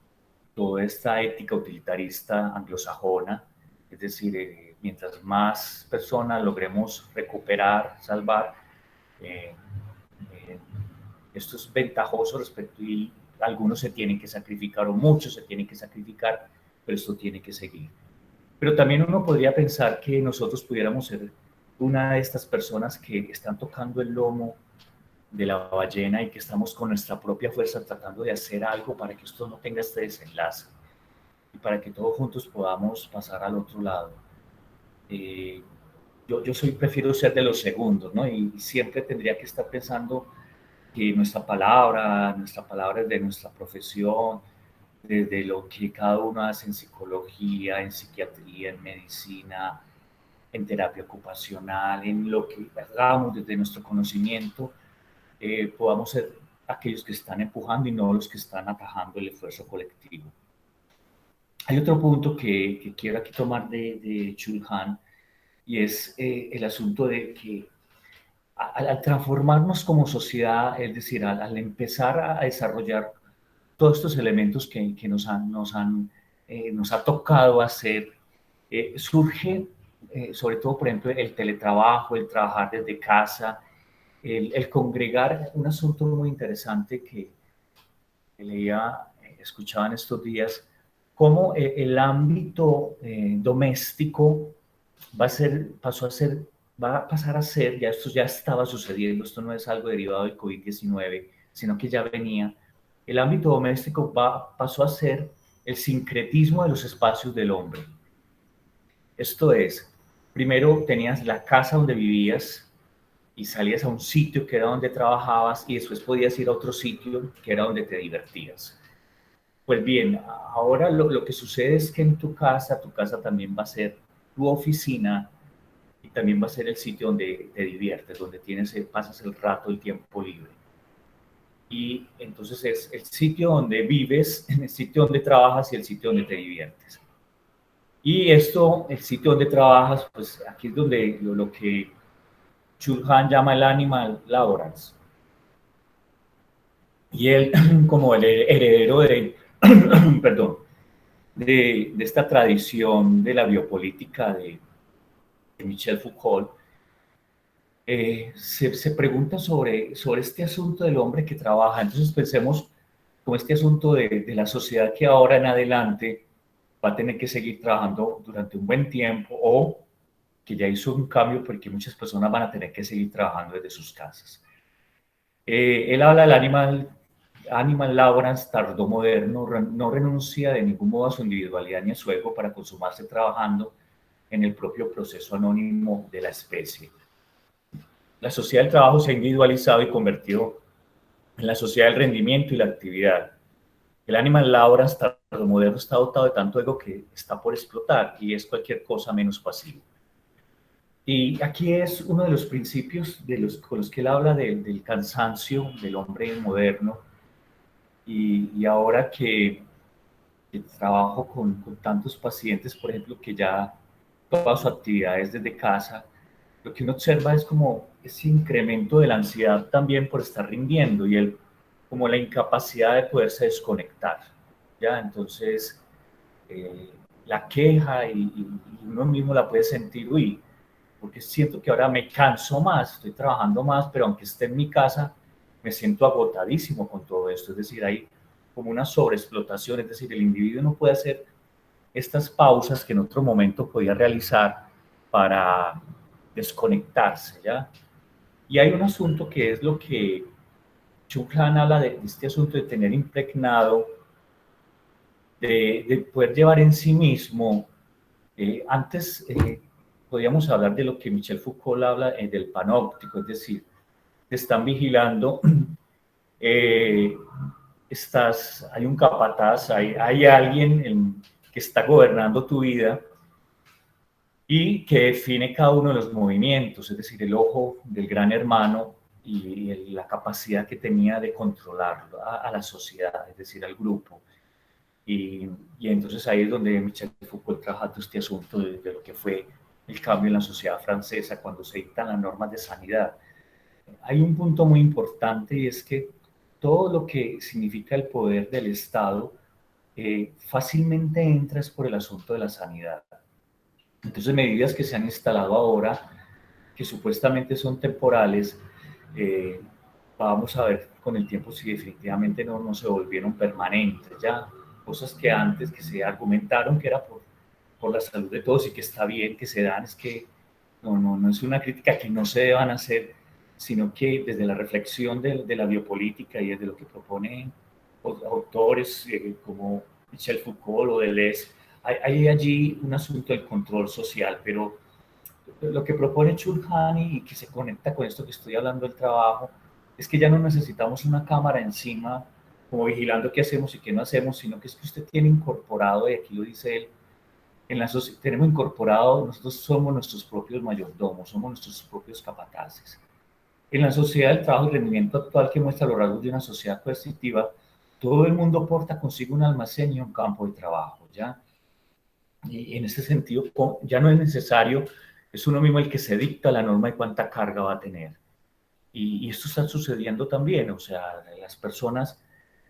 toda esta ética utilitarista anglosajona, es decir, mientras más personas logremos recuperar, salvar, eh, eh, esto es ventajoso respecto y algunos se tienen que sacrificar o muchos se tienen que sacrificar, pero esto tiene que seguir. Pero también uno podría pensar que nosotros pudiéramos ser una de estas personas que están tocando el lomo de la ballena y que estamos con nuestra propia fuerza tratando de hacer algo para que esto no tenga este desenlace y para que todos juntos podamos pasar al otro lado. Eh, prefiero ser de los segundos, ¿no? Y siempre tendría que estar pensando que nuestra palabra es de nuestra profesión, desde lo que cada uno hace en psicología, en psiquiatría, en medicina, en terapia ocupacional, en lo que hagamos desde nuestro conocimiento, podamos ser aquellos que están empujando y no los que están atajando el esfuerzo colectivo. Hay otro punto que quiero aquí tomar de Chulhan y es el asunto de que al transformarnos como sociedad, es decir, al empezar a desarrollar todos estos elementos que nos ha tocado hacer, surge sobre todo, por ejemplo, el teletrabajo, el trabajar desde casa, el congregar, un asunto muy interesante que leía, escuchaba en estos días, cómo el ámbito doméstico pasó a ser va a pasar a ser, ya esto ya estaba sucediendo, esto no es algo derivado del COVID-19, sino que ya venía, el ámbito doméstico pasó a ser el sincretismo de los espacios del hombre. Esto es, primero tenías la casa donde vivías y salías a un sitio que era donde trabajabas y después podías ir a otro sitio que era donde te divertías. Pues bien, ahora lo que sucede es que en tu casa también va a ser tu oficina y también va a ser el sitio donde te diviertes, donde pasas el rato, el tiempo libre. Y entonces es el sitio donde vives, el sitio donde trabajas y el sitio donde te diviertes. Y esto, el sitio donde trabajas, pues aquí es donde lo que Chulhan llama el animal laborance. Y él, como el heredero de, perdón, de esta tradición de la biopolítica de Michel Foucault, se pregunta sobre este asunto del hombre que trabaja. Entonces pensemos como este asunto de la sociedad que ahora en adelante va a tener que seguir trabajando durante un buen tiempo o que ya hizo un cambio porque muchas personas van a tener que seguir trabajando desde sus casas. Él habla del animal laborans tardomoderno, no renuncia de ningún modo a su individualidad ni a su ego para consumarse trabajando en el propio proceso anónimo de la especie. La sociedad del trabajo se ha individualizado y convertido en la sociedad del rendimiento y la actividad. El animal laborans tardomoderno está dotado de tanto ego que está por explotar y es cualquier cosa menos pasivo. Y aquí es uno de los principios con los que él habla del cansancio del hombre moderno. Y ahora que trabajo con tantos pacientes, por ejemplo, que ya todas sus actividades desde casa, lo que uno observa es como ese incremento de la ansiedad también por estar rindiendo y como la incapacidad de poderse desconectar. ¿Ya? Entonces, eh, la queja y uno mismo la puede sentir, uy, porque siento que ahora me canso más, estoy trabajando más, pero aunque esté en mi casa, me siento agotadísimo con todo esto. Es decir, hay como una sobreexplotación, es decir, el individuo no puede hacer estas pausas que en otro momento podía realizar para desconectarse, ¿ya? Y hay un asunto que es lo que Chuklan habla de este asunto de tener impregnado, de poder llevar en sí mismo. Antes podíamos hablar de lo que Michel Foucault habla del panóptico, es decir, te están vigilando, eh, hay un capataz, hay alguien que está gobernando tu vida y que define cada uno de los movimientos, es decir, el ojo del gran hermano y la capacidad que tenía de controlar a la sociedad, es decir, al grupo. Y entonces ahí es donde Michel Foucault trabaja todo este asunto de lo que fue el cambio en la sociedad francesa cuando se dictan las normas de sanidad. Hay un punto muy importante y es que todo lo que significa el poder del Estado fácilmente entra es por el asunto de la sanidad. Entonces, medidas que se han instalado ahora, que supuestamente son temporales, eh, vamos a ver con el tiempo si definitivamente no se volvieron permanentes. Ya cosas que antes que se argumentaron que era por la salud de todos y que está bien que se dan, es que no es una crítica que no se deban hacer, sino que desde la reflexión de la biopolítica y desde lo que proponen autores como Michel Foucault o Deleuze, hay allí un asunto del control social, pero lo que propone Chulhani y que se conecta con esto que estoy hablando del trabajo, es que ya no necesitamos una cámara encima como vigilando qué hacemos y qué no hacemos, sino que es que usted tiene incorporado, y aquí lo dice él, tenemos incorporado, nosotros somos nuestros propios mayordomos, somos nuestros propios capataces. En la sociedad del trabajo y rendimiento actual que muestra los rasgos de una sociedad coercitiva, todo el mundo porta consigo un almacén y un campo de trabajo, ¿ya? Y en ese sentido, ya no es necesario, es uno mismo el que se dicta la norma de cuánta carga va a tener. Y esto está sucediendo también, o sea, las personas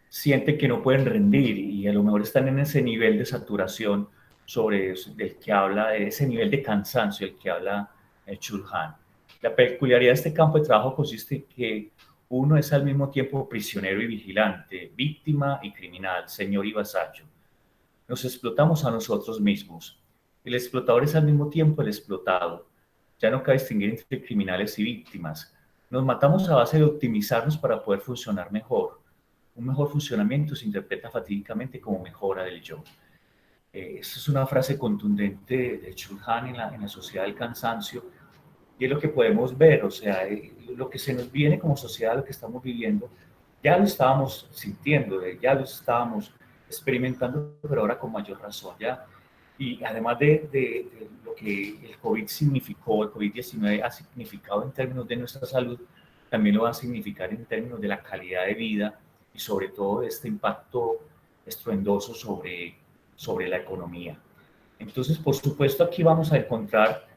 sienten que no pueden rendir y a lo mejor están en ese nivel de saturación sobre eso, del que habla, ese nivel de cansancio del que habla Chulhan. La peculiaridad de este campo de trabajo consiste en que uno es al mismo tiempo prisionero y vigilante, víctima y criminal, señor y vasallo. Nos explotamos a nosotros mismos. El explotador es al mismo tiempo el explotado. Ya no cabe distinguir entre criminales y víctimas. Nos matamos a base de optimizarnos para poder funcionar mejor. Un mejor funcionamiento se interpreta fatídicamente como mejora del yo. Esa es una frase contundente de Chulhan en la sociedad del cansancio, y es lo que podemos ver, o sea, lo que se nos viene como sociedad, lo que estamos viviendo, ya lo estábamos sintiendo, ya lo estábamos experimentando, pero ahora con mayor razón, ¿ya? Y además de lo que el COVID significó, el COVID-19 ha significado en términos de nuestra salud, también lo va a significar en términos de la calidad de vida y sobre todo de este impacto estruendoso sobre la economía. Entonces, por supuesto, aquí vamos a encontrar,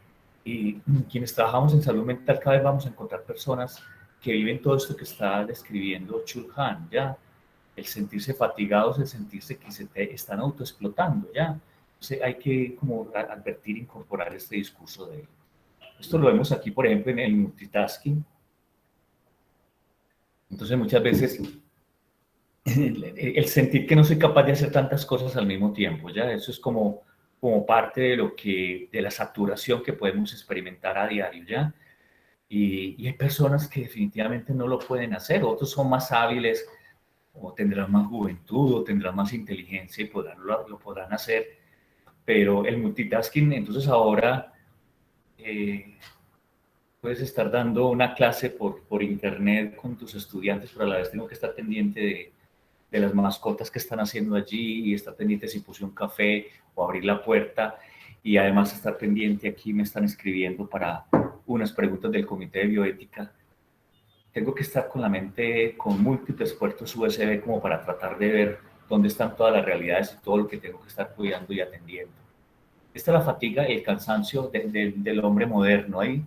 y quienes trabajamos en salud mental, cada vez vamos a encontrar personas que viven todo esto que está describiendo Chulhan, ¿ya? El sentirse fatigados, el sentirse que se te están autoexplotando, ¿ya? Entonces hay que como advertir, incorporar este discurso de él. Esto lo vemos aquí, por ejemplo, en el multitasking. Entonces muchas veces el sentir que no soy capaz de hacer tantas cosas al mismo tiempo, ¿ya? Eso es como parte de de la saturación que podemos experimentar a diario, ¿ya? Y hay personas que definitivamente no lo pueden hacer, otros son más hábiles, o tendrán más juventud, o tendrán más inteligencia y lo podrán hacer, pero el multitasking, entonces ahora eh, puedes estar dando una clase por internet con tus estudiantes, pero a la vez tengo que estar pendiente de las mascotas que están haciendo allí y estar pendiente si puse un café o abrir la puerta, y además estar pendiente, aquí me están escribiendo para unas preguntas del comité de bioética. Tengo que estar con la mente con múltiples puertos USB como para tratar de ver dónde están todas las realidades y todo lo que tengo que estar cuidando y atendiendo. Esta es la fatiga y el cansancio del hombre moderno. Ahí,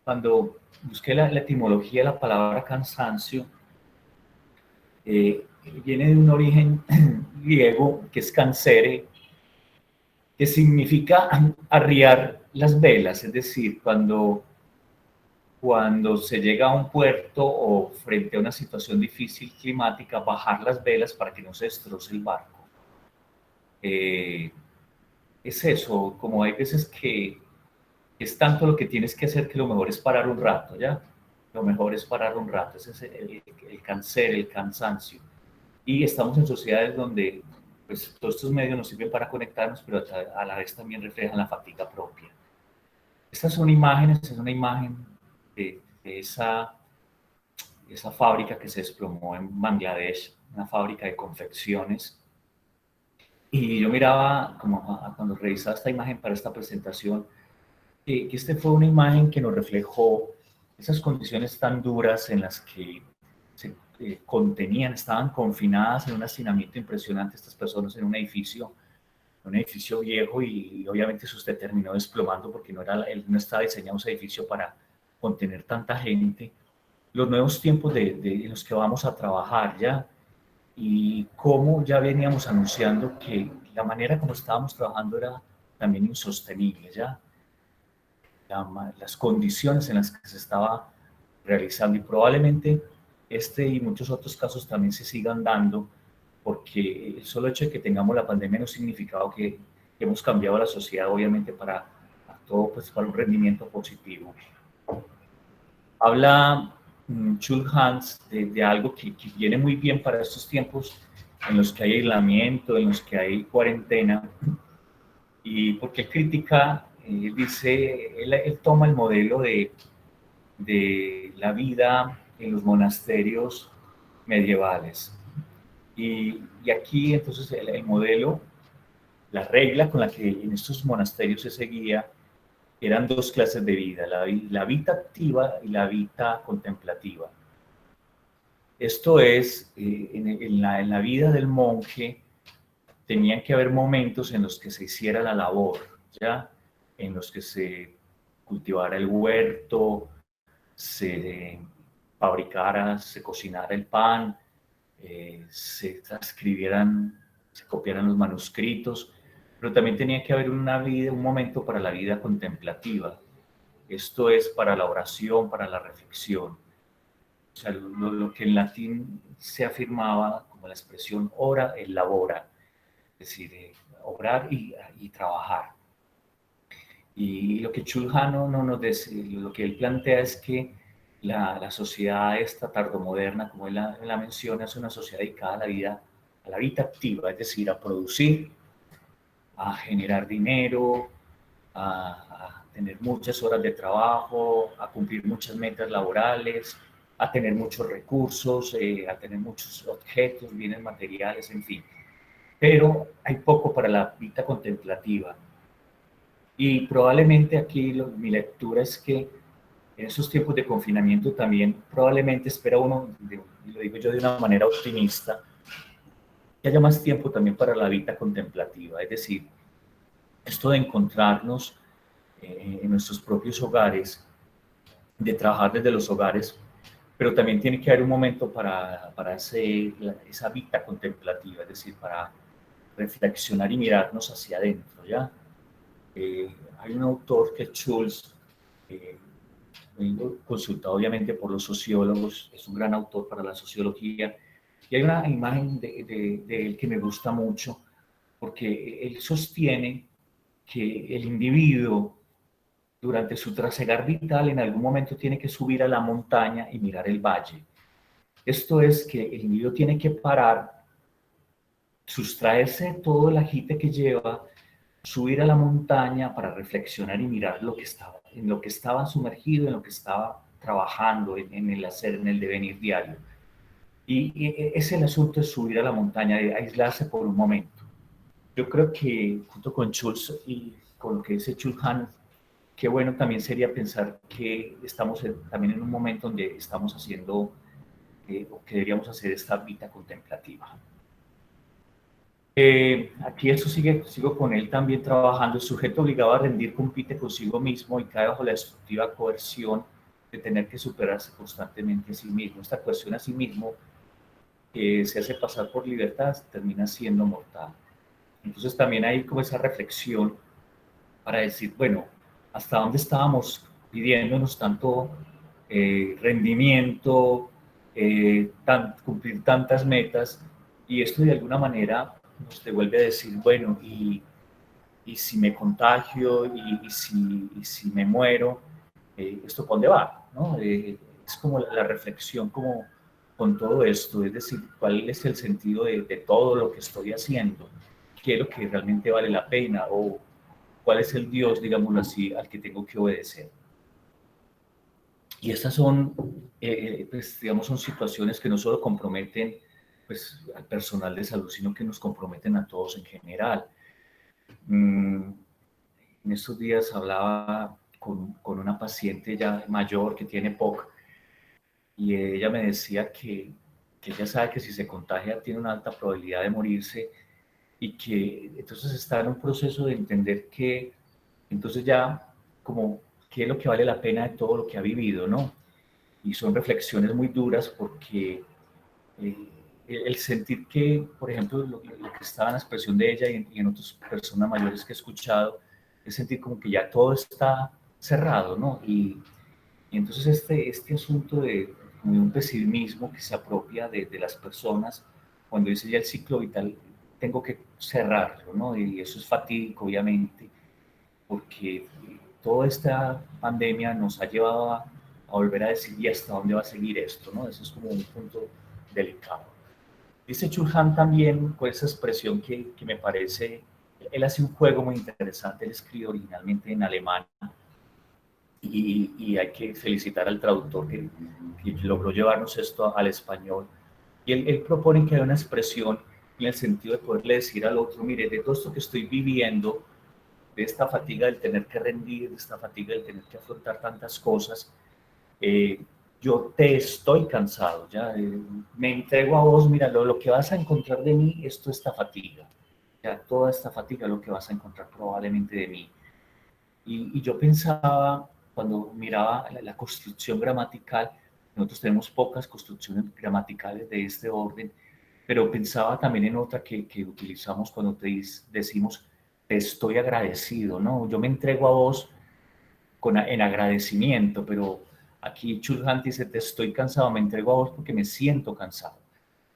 cuando busqué la etimología de la palabra cansancio, eh, viene de un origen griego que es cancere, que significa arriar las velas, es decir, cuando se llega a un puerto o frente a una situación difícil climática, bajar las velas para que no se destroce el barco. Eh, es eso, como hay veces que es tanto lo que tienes que hacer que lo mejor es parar un rato, ¿ya? Lo mejor es parar un rato, ese es el cáncer, el cansancio. Y estamos en sociedades donde pues, todos estos medios nos sirven para conectarnos, pero a la vez también reflejan la fatiga propia. Estas son imágenes, es una imagen de esa fábrica que se desplomó en Bangladesh, una fábrica de confecciones. Y yo miraba, como cuando revisaba esta imagen para esta presentación, que esta fue una imagen que nos reflejó esas condiciones tan duras en las que se contenían, estaban confinadas en un hacinamiento impresionante estas personas en un edificio viejo, y obviamente eso se terminó desplomando porque no estaba diseñado ese edificio para contener tanta gente. Los nuevos tiempos en los que vamos a trabajar ya, y cómo ya veníamos anunciando que la manera como estábamos trabajando era también insostenible ya, las condiciones en las que se estaba realizando, y probablemente este y muchos otros casos también se sigan dando, porque el solo hecho de que tengamos la pandemia no ha significado que hemos cambiado la sociedad, obviamente, para todo, pues, para un rendimiento positivo. Habla Chulhans de algo que viene muy bien para estos tiempos en los que hay aislamiento, en los que hay cuarentena, y porque él critica, dice, él toma el modelo de la vida en los monasterios medievales. Y aquí entonces el modelo, la regla con la que en estos monasterios se seguía, eran dos clases de vida, la vida activa y la vida contemplativa. Esto es, en la vida del monje tenían que haber momentos en los que se hiciera la labor, ¿ya? En los que se cultivara el huerto, se fabricara, se cocinara el pan, se transcribieran, se copiaran los manuscritos, pero también tenía que haber un momento para la vida contemplativa. Esto es para la oración, para la reflexión. O sea, lo que en latín se afirmaba como la expresión ora et labora, es decir, obrar y trabajar. Y lo que Chulhan no nos dice, lo que él plantea es que la sociedad esta tardomoderna, como él la menciona, es una sociedad dedicada a la vida activa, es decir, a producir, a generar dinero, a tener muchas horas de trabajo, a cumplir muchas metas laborales, a tener muchos recursos, a tener muchos objetos, bienes materiales, en fin. Pero hay poco para la vida contemplativa. Y probablemente aquí mi lectura es que en esos tiempos de confinamiento también probablemente espera uno, y lo digo yo de una manera optimista, que haya más tiempo también para la vida contemplativa, es decir, esto de encontrarnos en nuestros propios hogares, de trabajar desde los hogares, pero también tiene que haber un momento para esa vida contemplativa, es decir, para reflexionar y mirarnos hacia adentro, ¿ya? Hay un autor que es Schulz, eh, consultado obviamente por los sociólogos, es un gran autor para la sociología, y hay una imagen de él que me gusta mucho, porque él sostiene que el individuo durante su trasegar vital en algún momento tiene que subir a la montaña y mirar el valle. Esto es que el individuo tiene que parar, sustraerse de todo el agite que lleva, subir a la montaña para reflexionar y mirar en lo que estaba sumergido, en lo que estaba trabajando, en el hacer, en el devenir diario. Y es el asunto de subir a la montaña, de aislarse por un momento. Yo creo que junto con Schulz y con lo que dice Chulhan, qué bueno también sería pensar que estamos también en un momento donde estamos haciendo o que deberíamos hacer esta vida contemplativa. Aquí eso sigo con él también trabajando. El sujeto obligado a rendir compite consigo mismo y cae bajo la destructiva coerción de tener que superarse constantemente a sí mismo. Esta coerción a sí mismo que se hace pasar por libertad termina siendo mortal. Entonces también hay como esa reflexión para decir, bueno, hasta dónde estábamos pidiéndonos tanto rendimiento, cumplir tantas metas, y esto de alguna manera nos devuelve a decir, bueno, y si me contagio, y si me muero, ¿esto para dónde va? ¿No? Es como la reflexión como con todo esto, es decir, cuál es el sentido de todo lo que estoy haciendo, qué es lo que realmente vale la pena, o cuál es el Dios, digámoslo así, al que tengo que obedecer. Y estas son, pues, digamos, son situaciones que no solo comprometen pues, al personal de salud, sino que nos comprometen a todos en general. En estos días hablaba con una paciente ya mayor que tiene POC y ella me decía que ella sabe que si se contagia tiene una alta probabilidad de morirse y que entonces está en un proceso de entender que entonces ya como qué es lo que vale la pena de todo lo que ha vivido, ¿no? Y son reflexiones muy duras porque eh, el sentir que, por ejemplo, lo que estaba en la expresión de ella y en otras personas mayores que he escuchado, es sentir como que ya todo está cerrado, ¿no? Y entonces este asunto de un pesimismo que se apropia de las personas, cuando dice ya el ciclo vital, tengo que cerrarlo, ¿no? Y eso es fatídico, obviamente, porque toda esta pandemia nos ha llevado a volver a decir, ¿y hasta dónde va a seguir esto? ¿No? Eso es como un punto delicado. Dice Chulhan también con esa expresión que me parece, él hace un juego muy interesante, él escribe originalmente en alemán y hay que felicitar al traductor que logró llevarnos esto al español. Y él propone que haya una expresión en el sentido de poderle decir al otro, mire, de todo esto que estoy viviendo, de esta fatiga del tener que rendir, de esta fatiga del tener que afrontar tantas cosas, eh, yo te estoy cansado, ya me entrego a vos, mira, lo que vas a encontrar de mí es toda esta fatiga, ya toda esta fatiga es lo que vas a encontrar probablemente de mí. Y yo pensaba, cuando miraba la construcción gramatical, nosotros tenemos pocas construcciones gramaticales de este orden, pero pensaba también en otra que utilizamos cuando decimos, te estoy agradecido, ¿no? Yo me entrego a vos en agradecimiento, pero aquí Chulhan dice, te estoy cansado, me entrego a vos porque me siento cansado.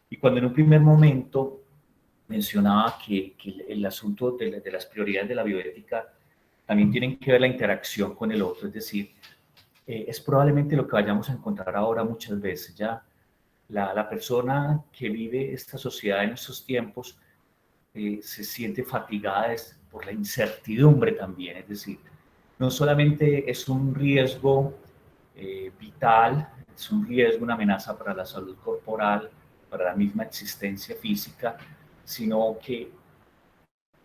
Y cuando en un primer momento mencionaba que el asunto de las prioridades de la bioética también tienen que ver la interacción con el otro, es decir, es probablemente lo que vayamos a encontrar ahora muchas veces, ya la persona que vive esta sociedad en estos tiempos se siente fatigada por la incertidumbre también, es decir, no solamente es un riesgo vital, es un riesgo, una amenaza para la salud corporal, para la misma existencia física, sino que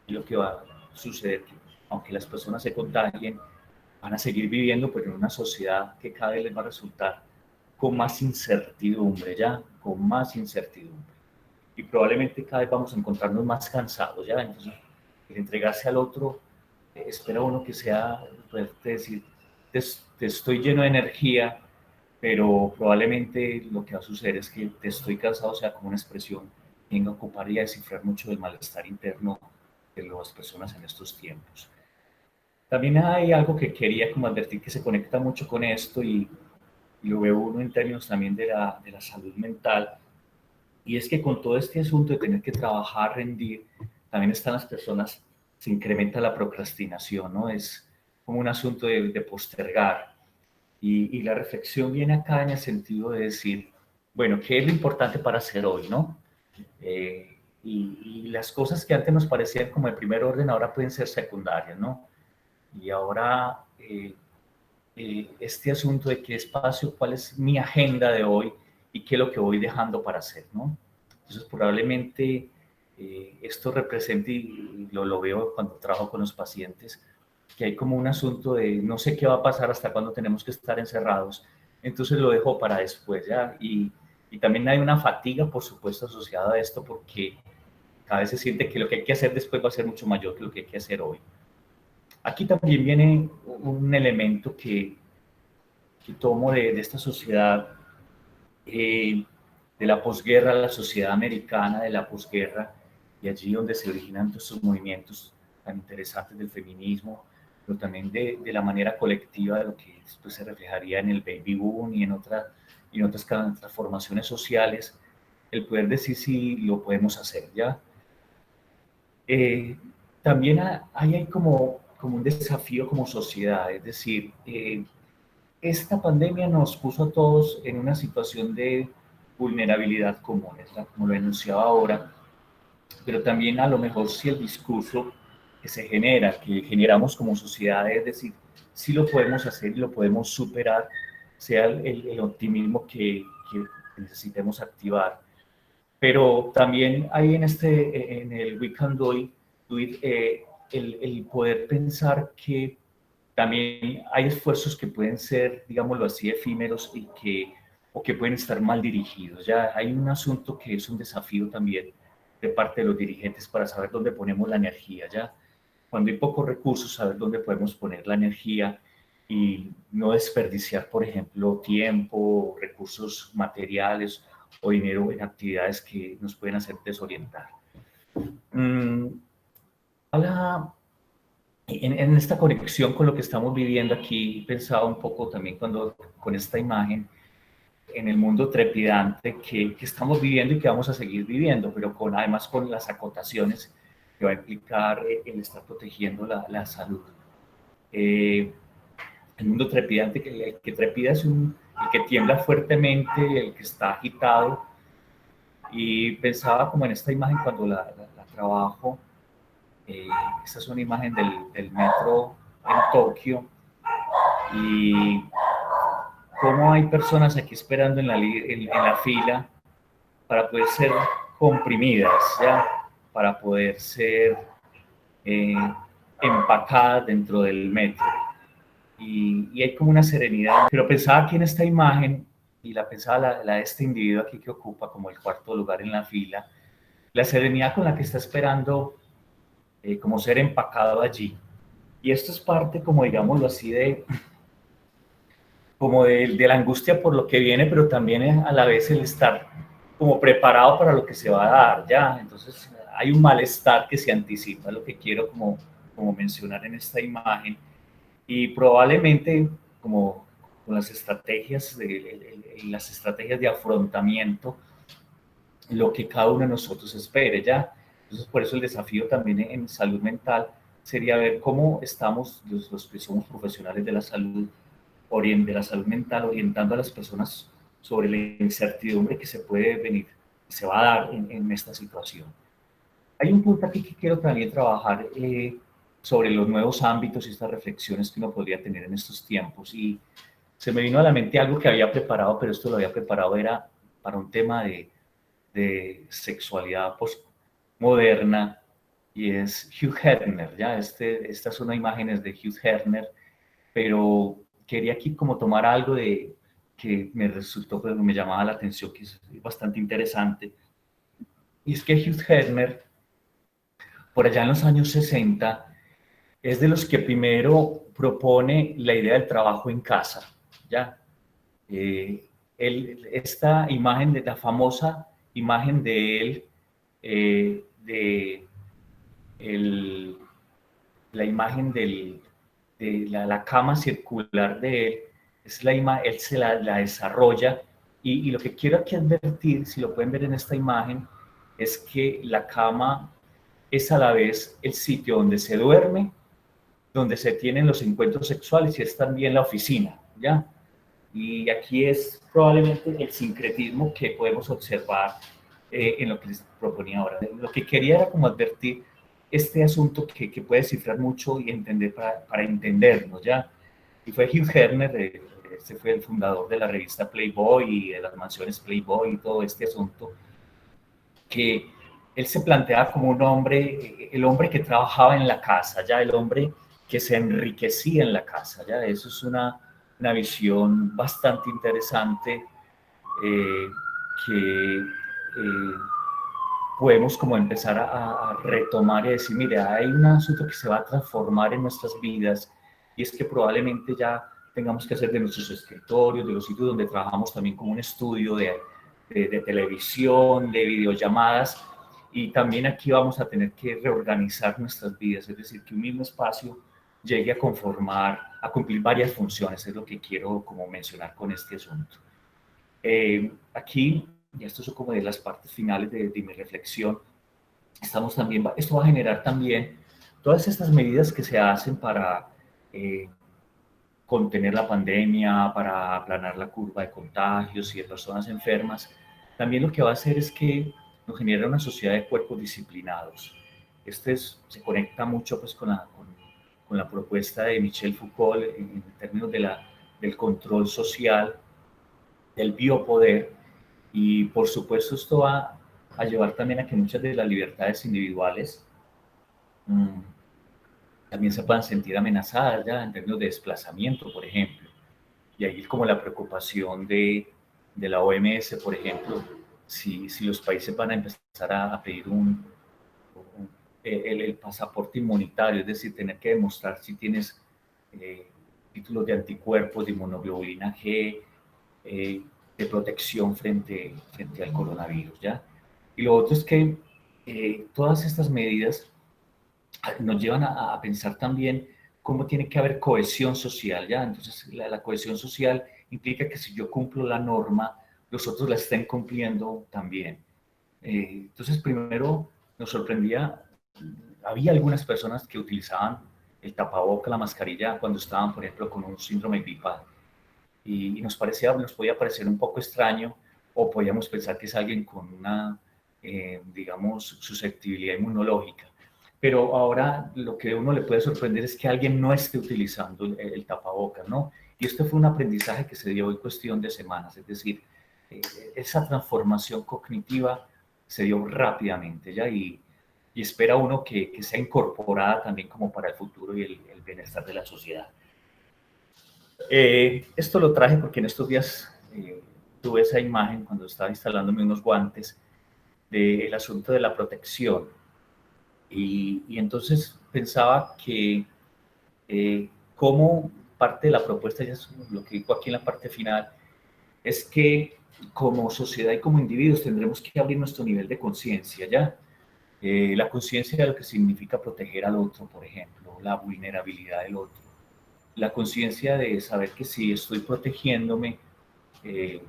lo que va a suceder, que aunque las personas se contagien, van a seguir viviendo pero en una sociedad que cada vez les va a resultar con más incertidumbre, ya, con más incertidumbre. Y probablemente cada vez vamos a encontrarnos más cansados, ya. Entonces, el entregarse al otro, espera uno que sea, poder decir, te estoy lleno de energía, pero probablemente lo que va a suceder es que te estoy cansado, sea como una expresión que venga a ocupar y a descifrar mucho del malestar interno de las personas en estos tiempos. También hay algo que quería como advertir que se conecta mucho con esto y lo veo uno en términos también de la salud mental, y es que con todo este asunto de tener que trabajar, rendir, también están las personas, se incrementa la procrastinación, ¿no? Es como un asunto de postergar. Y la reflexión viene acá en el sentido de decir, bueno, ¿qué es lo importante para hacer hoy, no? Y las cosas que antes nos parecían como de primer orden ahora pueden ser secundarias, ¿no? Y ahora este asunto de qué espacio, cuál es mi agenda de hoy y qué es lo que voy dejando para hacer, ¿no? Entonces probablemente esto represente, y lo veo cuando trabajo con los pacientes, que hay como un asunto de no sé qué va a pasar hasta cuándo tenemos que estar encerrados, entonces lo dejo para después, ¿ya? Y también hay una fatiga, por supuesto, asociada a esto, porque cada vez se siente que lo que hay que hacer después va a ser mucho mayor que lo que hay que hacer hoy. Aquí también viene un elemento que tomo de esta sociedad, de la posguerra, la sociedad americana de la posguerra, y allí donde se originan todos estos movimientos tan interesantes del feminismo, pero también de la manera colectiva de lo que después se reflejaría en el baby boom y en otras transformaciones sociales, el poder decir si lo podemos hacer, ¿ya? Eh, También hay como un desafío como sociedad, es decir, esta pandemia nos puso a todos en una situación de vulnerabilidad común, como lo enunciaba ahora, pero también a lo mejor si el discurso que se genera, que generamos como sociedad, es decir, si lo podemos hacer y lo podemos superar, sea el optimismo que necesitemos activar. Pero también hay en el We Can Do It, el poder pensar que también hay esfuerzos que pueden ser, digámoslo así, efímeros o que pueden estar mal dirigidos. Ya hay un asunto que es un desafío también de parte de los dirigentes para saber dónde ponemos la energía. Ya cuando hay pocos recursos, saber dónde podemos poner la energía y no desperdiciar, por ejemplo, tiempo, recursos materiales o dinero en actividades que nos pueden hacer desorientar. Mm, habla en esta conexión con lo que estamos viviendo aquí, pensaba un poco también con esta imagen en el mundo trepidante que estamos viviendo y que vamos a seguir viviendo, pero además con las acotaciones que va a implicar el estar protegiendo la salud. Eh, el mundo trepidante, el que trepida es el que tiembla fuertemente, el que está agitado, y pensaba como en esta imagen cuando la trabajo. Esta es una imagen del metro en Tokio y cómo hay personas aquí esperando en la fila para poder ser comprimidas, ¿ya? Para poder ser eh, empacadas dentro del metro. Y hay como una serenidad. Pero pensaba aquí en esta imagen, y la pensaba la de este individuo aquí que ocupa como el cuarto lugar en la fila, la serenidad con la que está esperando como ser empacado allí. Y esto es parte, como digámoslo así, como de la angustia por lo que viene, pero también a la vez el estar como preparado para lo que se va a dar, ¿ya? Entonces hay un malestar que se anticipa, lo que quiero como mencionar en esta imagen, y probablemente como con las estrategias de afrontamiento, lo que cada uno de nosotros espere, ¿ya? Entonces por eso el desafío también en salud mental sería ver cómo estamos los que somos profesionales de la salud, de la salud mental, orientando a las personas sobre la incertidumbre que se puede venir, que se va a dar en esta situación. Hay un punto aquí que quiero también trabajar sobre los nuevos ámbitos y estas reflexiones que uno podría tener en estos tiempos. Y se me vino a la mente algo que había preparado, pero esto lo había preparado era para un tema de sexualidad postmoderna, y es Hugh Hefner, ¿ya? Estas son imágenes de Hugh Hefner, pero quería aquí como tomar algo de que me resultó, pues, me llamaba la atención, que es bastante interesante, y es que Hugh Hefner, por allá en los años 60, es de los que primero propone la idea del trabajo en casa, ¿ya? Eh, esta imagen, de la famosa imagen de él, de la imagen de la cama circular de él, es él se la desarrolla, y lo que quiero aquí advertir, si lo pueden ver en esta imagen, es que la cama es a la vez el sitio donde se duerme, donde se tienen los encuentros sexuales, y es también la oficina, ¿ya? Y aquí es probablemente el sincretismo que podemos observar en lo que les proponía ahora. Lo que quería era como advertir este asunto que puede cifrar mucho y entender para entendernos, ¿ya? Y fue Hugh Hefner, este fue el fundador de la revista Playboy y de las mansiones Playboy y todo este asunto, que él se planteaba como un hombre, el hombre que trabajaba en la casa, ya el hombre que se enriquecía en la casa, ya eso es una visión bastante interesante, eh, que podemos como empezar a retomar y decir, mire, hay un asunto que se va a transformar en nuestras vidas, y es que probablemente ya tengamos que hacer de nuestros escritorios, de los sitios donde trabajamos, también como un estudio de televisión, de videollamadas, y también aquí vamos a tener que reorganizar nuestras vidas, es decir, que un mismo espacio llegue a conformar, a cumplir varias funciones, es lo que quiero como mencionar con este asunto. Aquí, y esto es como de las partes finales de mi reflexión, esto va a generar también todas estas medidas que se hacen para contener la pandemia, para aplanar la curva de contagios y de personas enfermas. También lo que va a hacer es que nos genera una sociedad de cuerpos disciplinados. Se conecta mucho, pues, con la propuesta de Michel Foucault en términos del control social, del biopoder, y por supuesto esto va a llevar también a que muchas de las libertades individuales mmm, también se puedan sentir amenazadas, ya en términos de desplazamiento, por ejemplo. Y ahí es como la preocupación de la OMS, por ejemplo, si los países van a empezar a pedir el pasaporte inmunitario, es decir, tener que demostrar si tienes eh, títulos de anticuerpos, de inmunoglobulina G, eh, de protección frente al coronavirus, ¿ya? Y lo otro es que todas estas medidas nos llevan a pensar también cómo tiene que haber cohesión social, ¿ya? Entonces, la cohesión social implica que si yo cumplo la norma, los otros la estén cumpliendo también. Entonces, primero nos sorprendía, había algunas personas que utilizaban el tapaboca, la mascarilla, cuando estaban, por ejemplo, con un síndrome gripal. Y nos podía parecer un poco extraño, o podíamos pensar que es alguien con una, digamos, susceptibilidad inmunológica. Pero ahora lo que a uno le puede sorprender es que alguien no esté utilizando el tapabocas, ¿no? Y esto fue un aprendizaje que se dio en cuestión de semanas, es decir, eh, esa transformación cognitiva se dio rápidamente, ¿ya? Y espera uno que sea incorporada también como para el futuro y el bienestar de la sociedad. Esto lo traje porque en estos días tuve esa imagen cuando estaba instalándome unos guantes del asunto de la protección, y entonces pensaba que como parte de la propuesta, ya es lo que digo aquí en la parte final, es que como sociedad y como individuos tendremos que abrir nuestro nivel de conciencia, ¿ya? La conciencia de lo que significa proteger al otro, por ejemplo, la vulnerabilidad del otro, la conciencia de saber que si estoy protegiéndome, eh,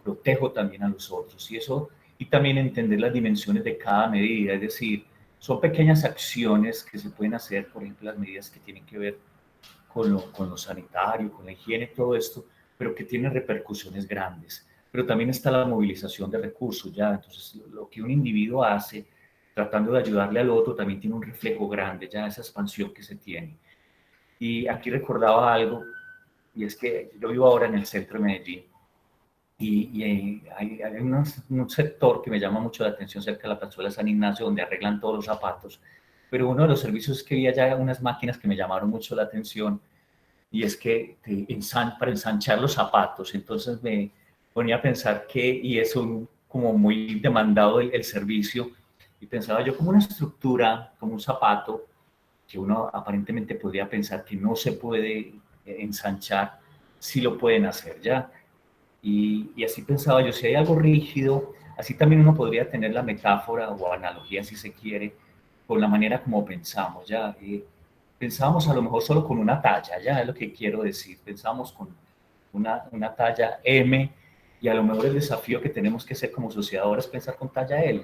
protejo también a los otros, y también entender las dimensiones de cada medida, es decir, son pequeñas acciones que se pueden hacer, por ejemplo, las medidas que tienen que ver con lo sanitario, con la higiene, todo esto, pero que tienen repercusiones grandes. Pero también está la movilización de recursos, ¿ya? Entonces, lo que un individuo hace tratando de ayudarle al otro también tiene un reflejo grande, ya esa expansión que se tiene. Y aquí recordaba algo, y es que yo vivo ahora en el centro de Medellín, y hay un sector que me llama mucho la atención cerca de la plazuela San Ignacio, donde arreglan todos los zapatos, pero uno de los servicios es que vi allá unas máquinas que me llamaron mucho la atención, y es que para ensanchar los zapatos. Entonces me ponía a pensar que, y es como muy demandado el servicio, y pensaba yo como una estructura, como un zapato, que uno aparentemente podría pensar que no se puede ensanchar, sí lo pueden hacer ya. Y así pensaba yo, si hay algo rígido, así también uno podría tener la metáfora o analogía, si se quiere, con la manera como pensamos, ya. Pensábamos a lo mejor solo con una talla, ya es lo que quiero decir, pensábamos con una talla M, y a lo mejor el desafío que tenemos que hacer como sociedad ahora es pensar con talla L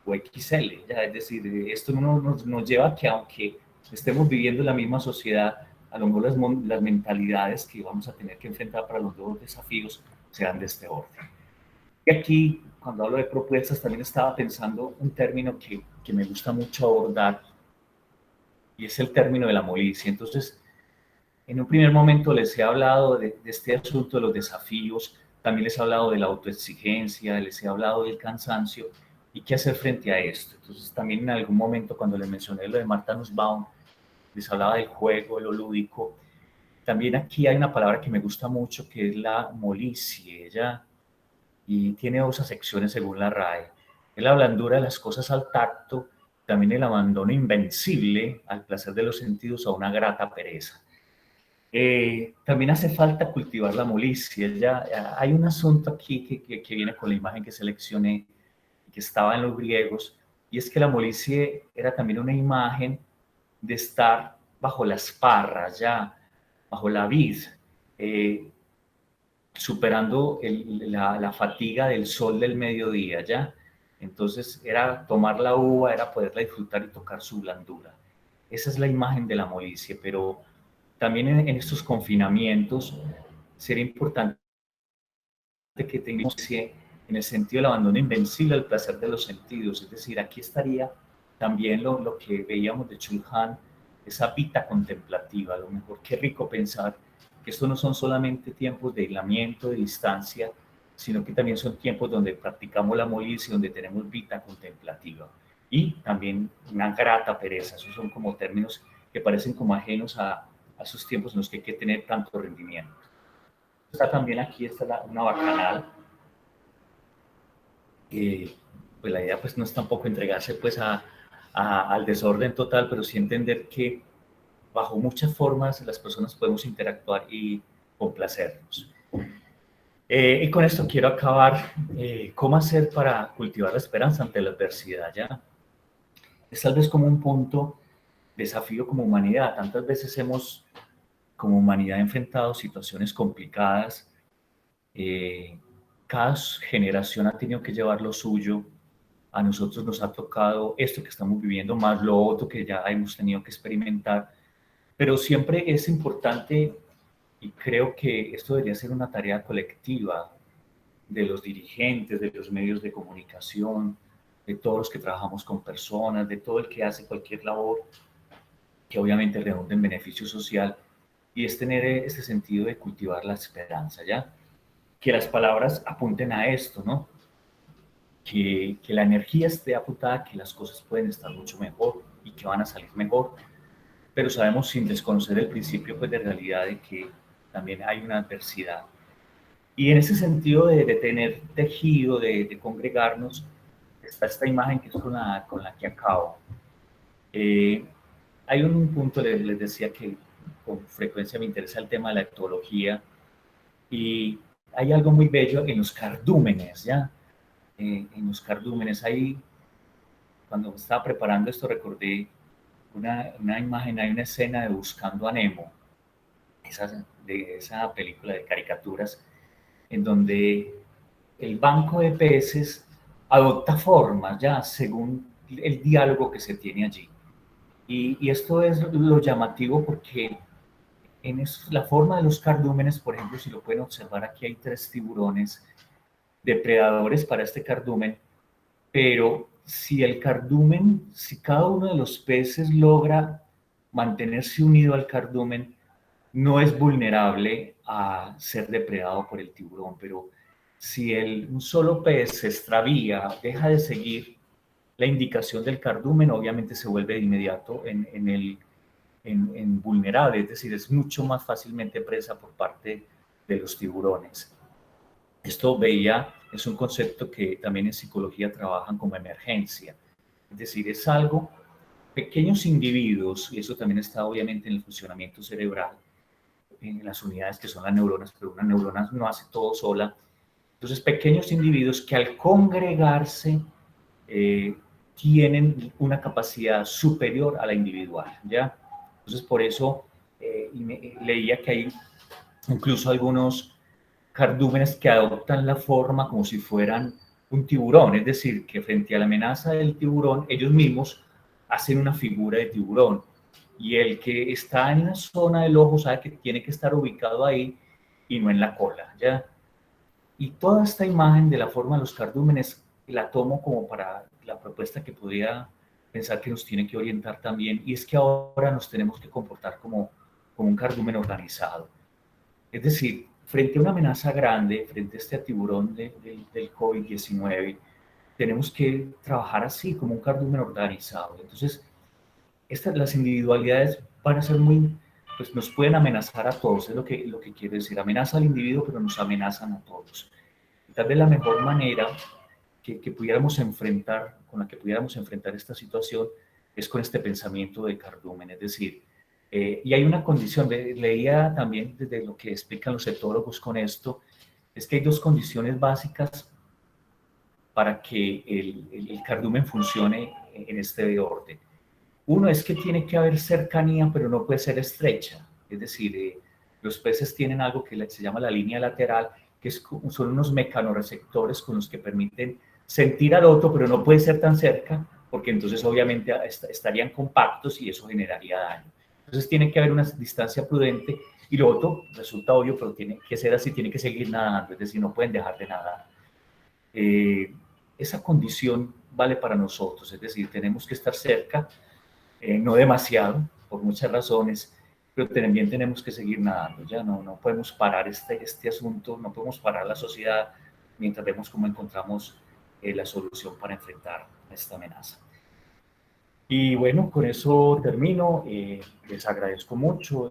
o XL, ya. Es decir, esto nos lleva a que aunque estemos viviendo en la misma sociedad, a lo mejor las mentalidades que vamos a tener que enfrentar para los nuevos desafíos sean de este orden. Y aquí, cuando hablo de propuestas, también estaba pensando un término que me gusta mucho abordar, y es el término de la molicie. Entonces, en un primer momento les he hablado de este asunto de los desafíos, también les he hablado de la autoexigencia, les he hablado del cansancio y qué hacer frente a esto. Entonces, también en algún momento, cuando les mencioné lo de Martha Nussbaum, les hablaba del juego, de lo lúdico. También aquí hay una palabra que me gusta mucho, que es la molicie. Ella y tiene dos acepciones según la RAE. Es la blandura de las cosas al tacto, también el abandono invencible al placer de los sentidos a una grata pereza. También hace falta cultivar la molicie. Ya, hay un asunto aquí que viene con la imagen que seleccioné, que estaba en los griegos, y es que la molicie era también una imagen de estar bajo las parras, ya, bajo la vid, eh, superando la fatiga del sol del mediodía, ¿ya? Entonces era tomar la uva, era poderla disfrutar y tocar su blandura. Esa es la imagen de la molicie, pero también en estos confinamientos sería importante que tengamos en el sentido del abandono invencible al placer de los sentidos. Es decir, aquí estaría también lo que veíamos de Chul Han, esa vida contemplativa. A lo mejor qué rico pensar que estos no son solamente tiempos de aislamiento, de distancia, sino que también son tiempos donde practicamos la molicie, donde tenemos vida contemplativa. Y también una grata pereza. Esos son como términos que parecen como ajenos a esos tiempos en los que hay que tener tanto rendimiento. Está también aquí una bacanal. Pues la idea pues no es tampoco entregarse pues al desorden total, pero sí entender que bajo muchas formas las personas podemos interactuar y complacernos. Y con esto quiero acabar. ¿Cómo hacer para cultivar la esperanza ante la adversidad? ¿Ya? Es tal vez como un punto desafío como humanidad. Tantas veces hemos como humanidad enfrentado situaciones complicadas. Eh, Cada generación ha tenido que llevar lo suyo. A nosotros nos ha tocado esto que estamos viviendo, más lo otro que ya hemos tenido que experimentar, pero siempre es importante, y creo que esto debería ser una tarea colectiva de los dirigentes, de los medios de comunicación, de todos los que trabajamos con personas, de todo el que hace cualquier labor que obviamente redunde en beneficio social, y es tener este sentido de cultivar la esperanza, ¿ya? Que las palabras apunten a esto, ¿no? Que la energía esté apuntada a que las cosas pueden estar mucho mejor y que van a salir mejor, pero sabemos sin desconocer el principio pues, de realidad de que también hay una adversidad. Y en ese sentido de tener tejido, de congregarnos, está esta imagen que es con la que acabo. Eh, Hay un punto, les decía que con frecuencia me interesa el tema de la etología, y hay algo muy bello en los cardúmenes, ¿ya? En los cardúmenes hay, cuando estaba preparando esto recordé una imagen, hay una escena de Buscando a Nemo, de esa película de caricaturas, en donde el banco de peces adopta formas ya según el diálogo que se tiene allí. Y esto es lo llamativo porque la forma de los cardúmenes, por ejemplo, si lo pueden observar, aquí hay 3 tiburones depredadores para este cardumen, pero si cada uno de los peces logra mantenerse unido al cardumen, no es vulnerable a ser depredado por el tiburón, pero si un solo pez se extravía, deja de seguir la indicación del cardumen, obviamente se vuelve de inmediato en vulnerable, es decir, es mucho más fácilmente presa por parte de los tiburones. Esto es un concepto que también en psicología trabajan como emergencia, es decir, es algo, pequeños individuos, y eso también está obviamente en el funcionamiento cerebral, en las unidades que son las neuronas, pero una neurona no hace todo sola. Entonces, pequeños individuos que al congregarse tienen una capacidad superior a la individual, ¿ya? Entonces, por eso leía que hay incluso algunos cardúmenes que adoptan la forma como si fueran un tiburón, es decir, que frente a la amenaza del tiburón, ellos mismos hacen una figura de tiburón. Y el que está en la zona del ojo sabe que tiene que estar ubicado ahí y no en la cola, ¿ya? Y toda esta imagen de la forma de los cardúmenes la tomo como para la propuesta que podría pensar que nos tiene que orientar también, y es que ahora nos tenemos que comportar como un cardumen organizado. Es decir, frente a una amenaza grande, frente a este tiburón del COVID-19, tenemos que trabajar así, como un cardumen organizado. Entonces, las individualidades van a ser pues nos pueden amenazar a todos, es lo que quiero decir. Amenaza al individuo, pero nos amenazan a todos. Y tal vez la mejor manera que pudiéramos enfrentar, con la que pudiéramos enfrentar esta situación, es con este pensamiento de cardumen, es decir, y hay una condición, leía también desde lo que explican los etólogos con esto, es que hay 2 condiciones básicas para que el cardumen funcione en este orden. Uno es que tiene que haber cercanía, pero no puede ser estrecha. Es decir, los peces tienen algo que se llama la línea lateral, que son unos mecanorreceptores con los que permiten sentir al otro, pero no puede ser tan cerca, porque entonces obviamente estarían compactos y eso generaría daño. Entonces tiene que haber una distancia prudente y lo otro resulta obvio, pero tiene que ser así, tiene que seguir nadando, es decir, no pueden dejar de nadar. Esa condición vale para nosotros, es decir, tenemos que estar cerca, no demasiado, por muchas razones, pero también tenemos que seguir nadando, ya no podemos parar este asunto, no podemos parar la sociedad mientras vemos cómo encontramos la solución para enfrentar esta amenaza. Y bueno, con eso termino, les agradezco mucho.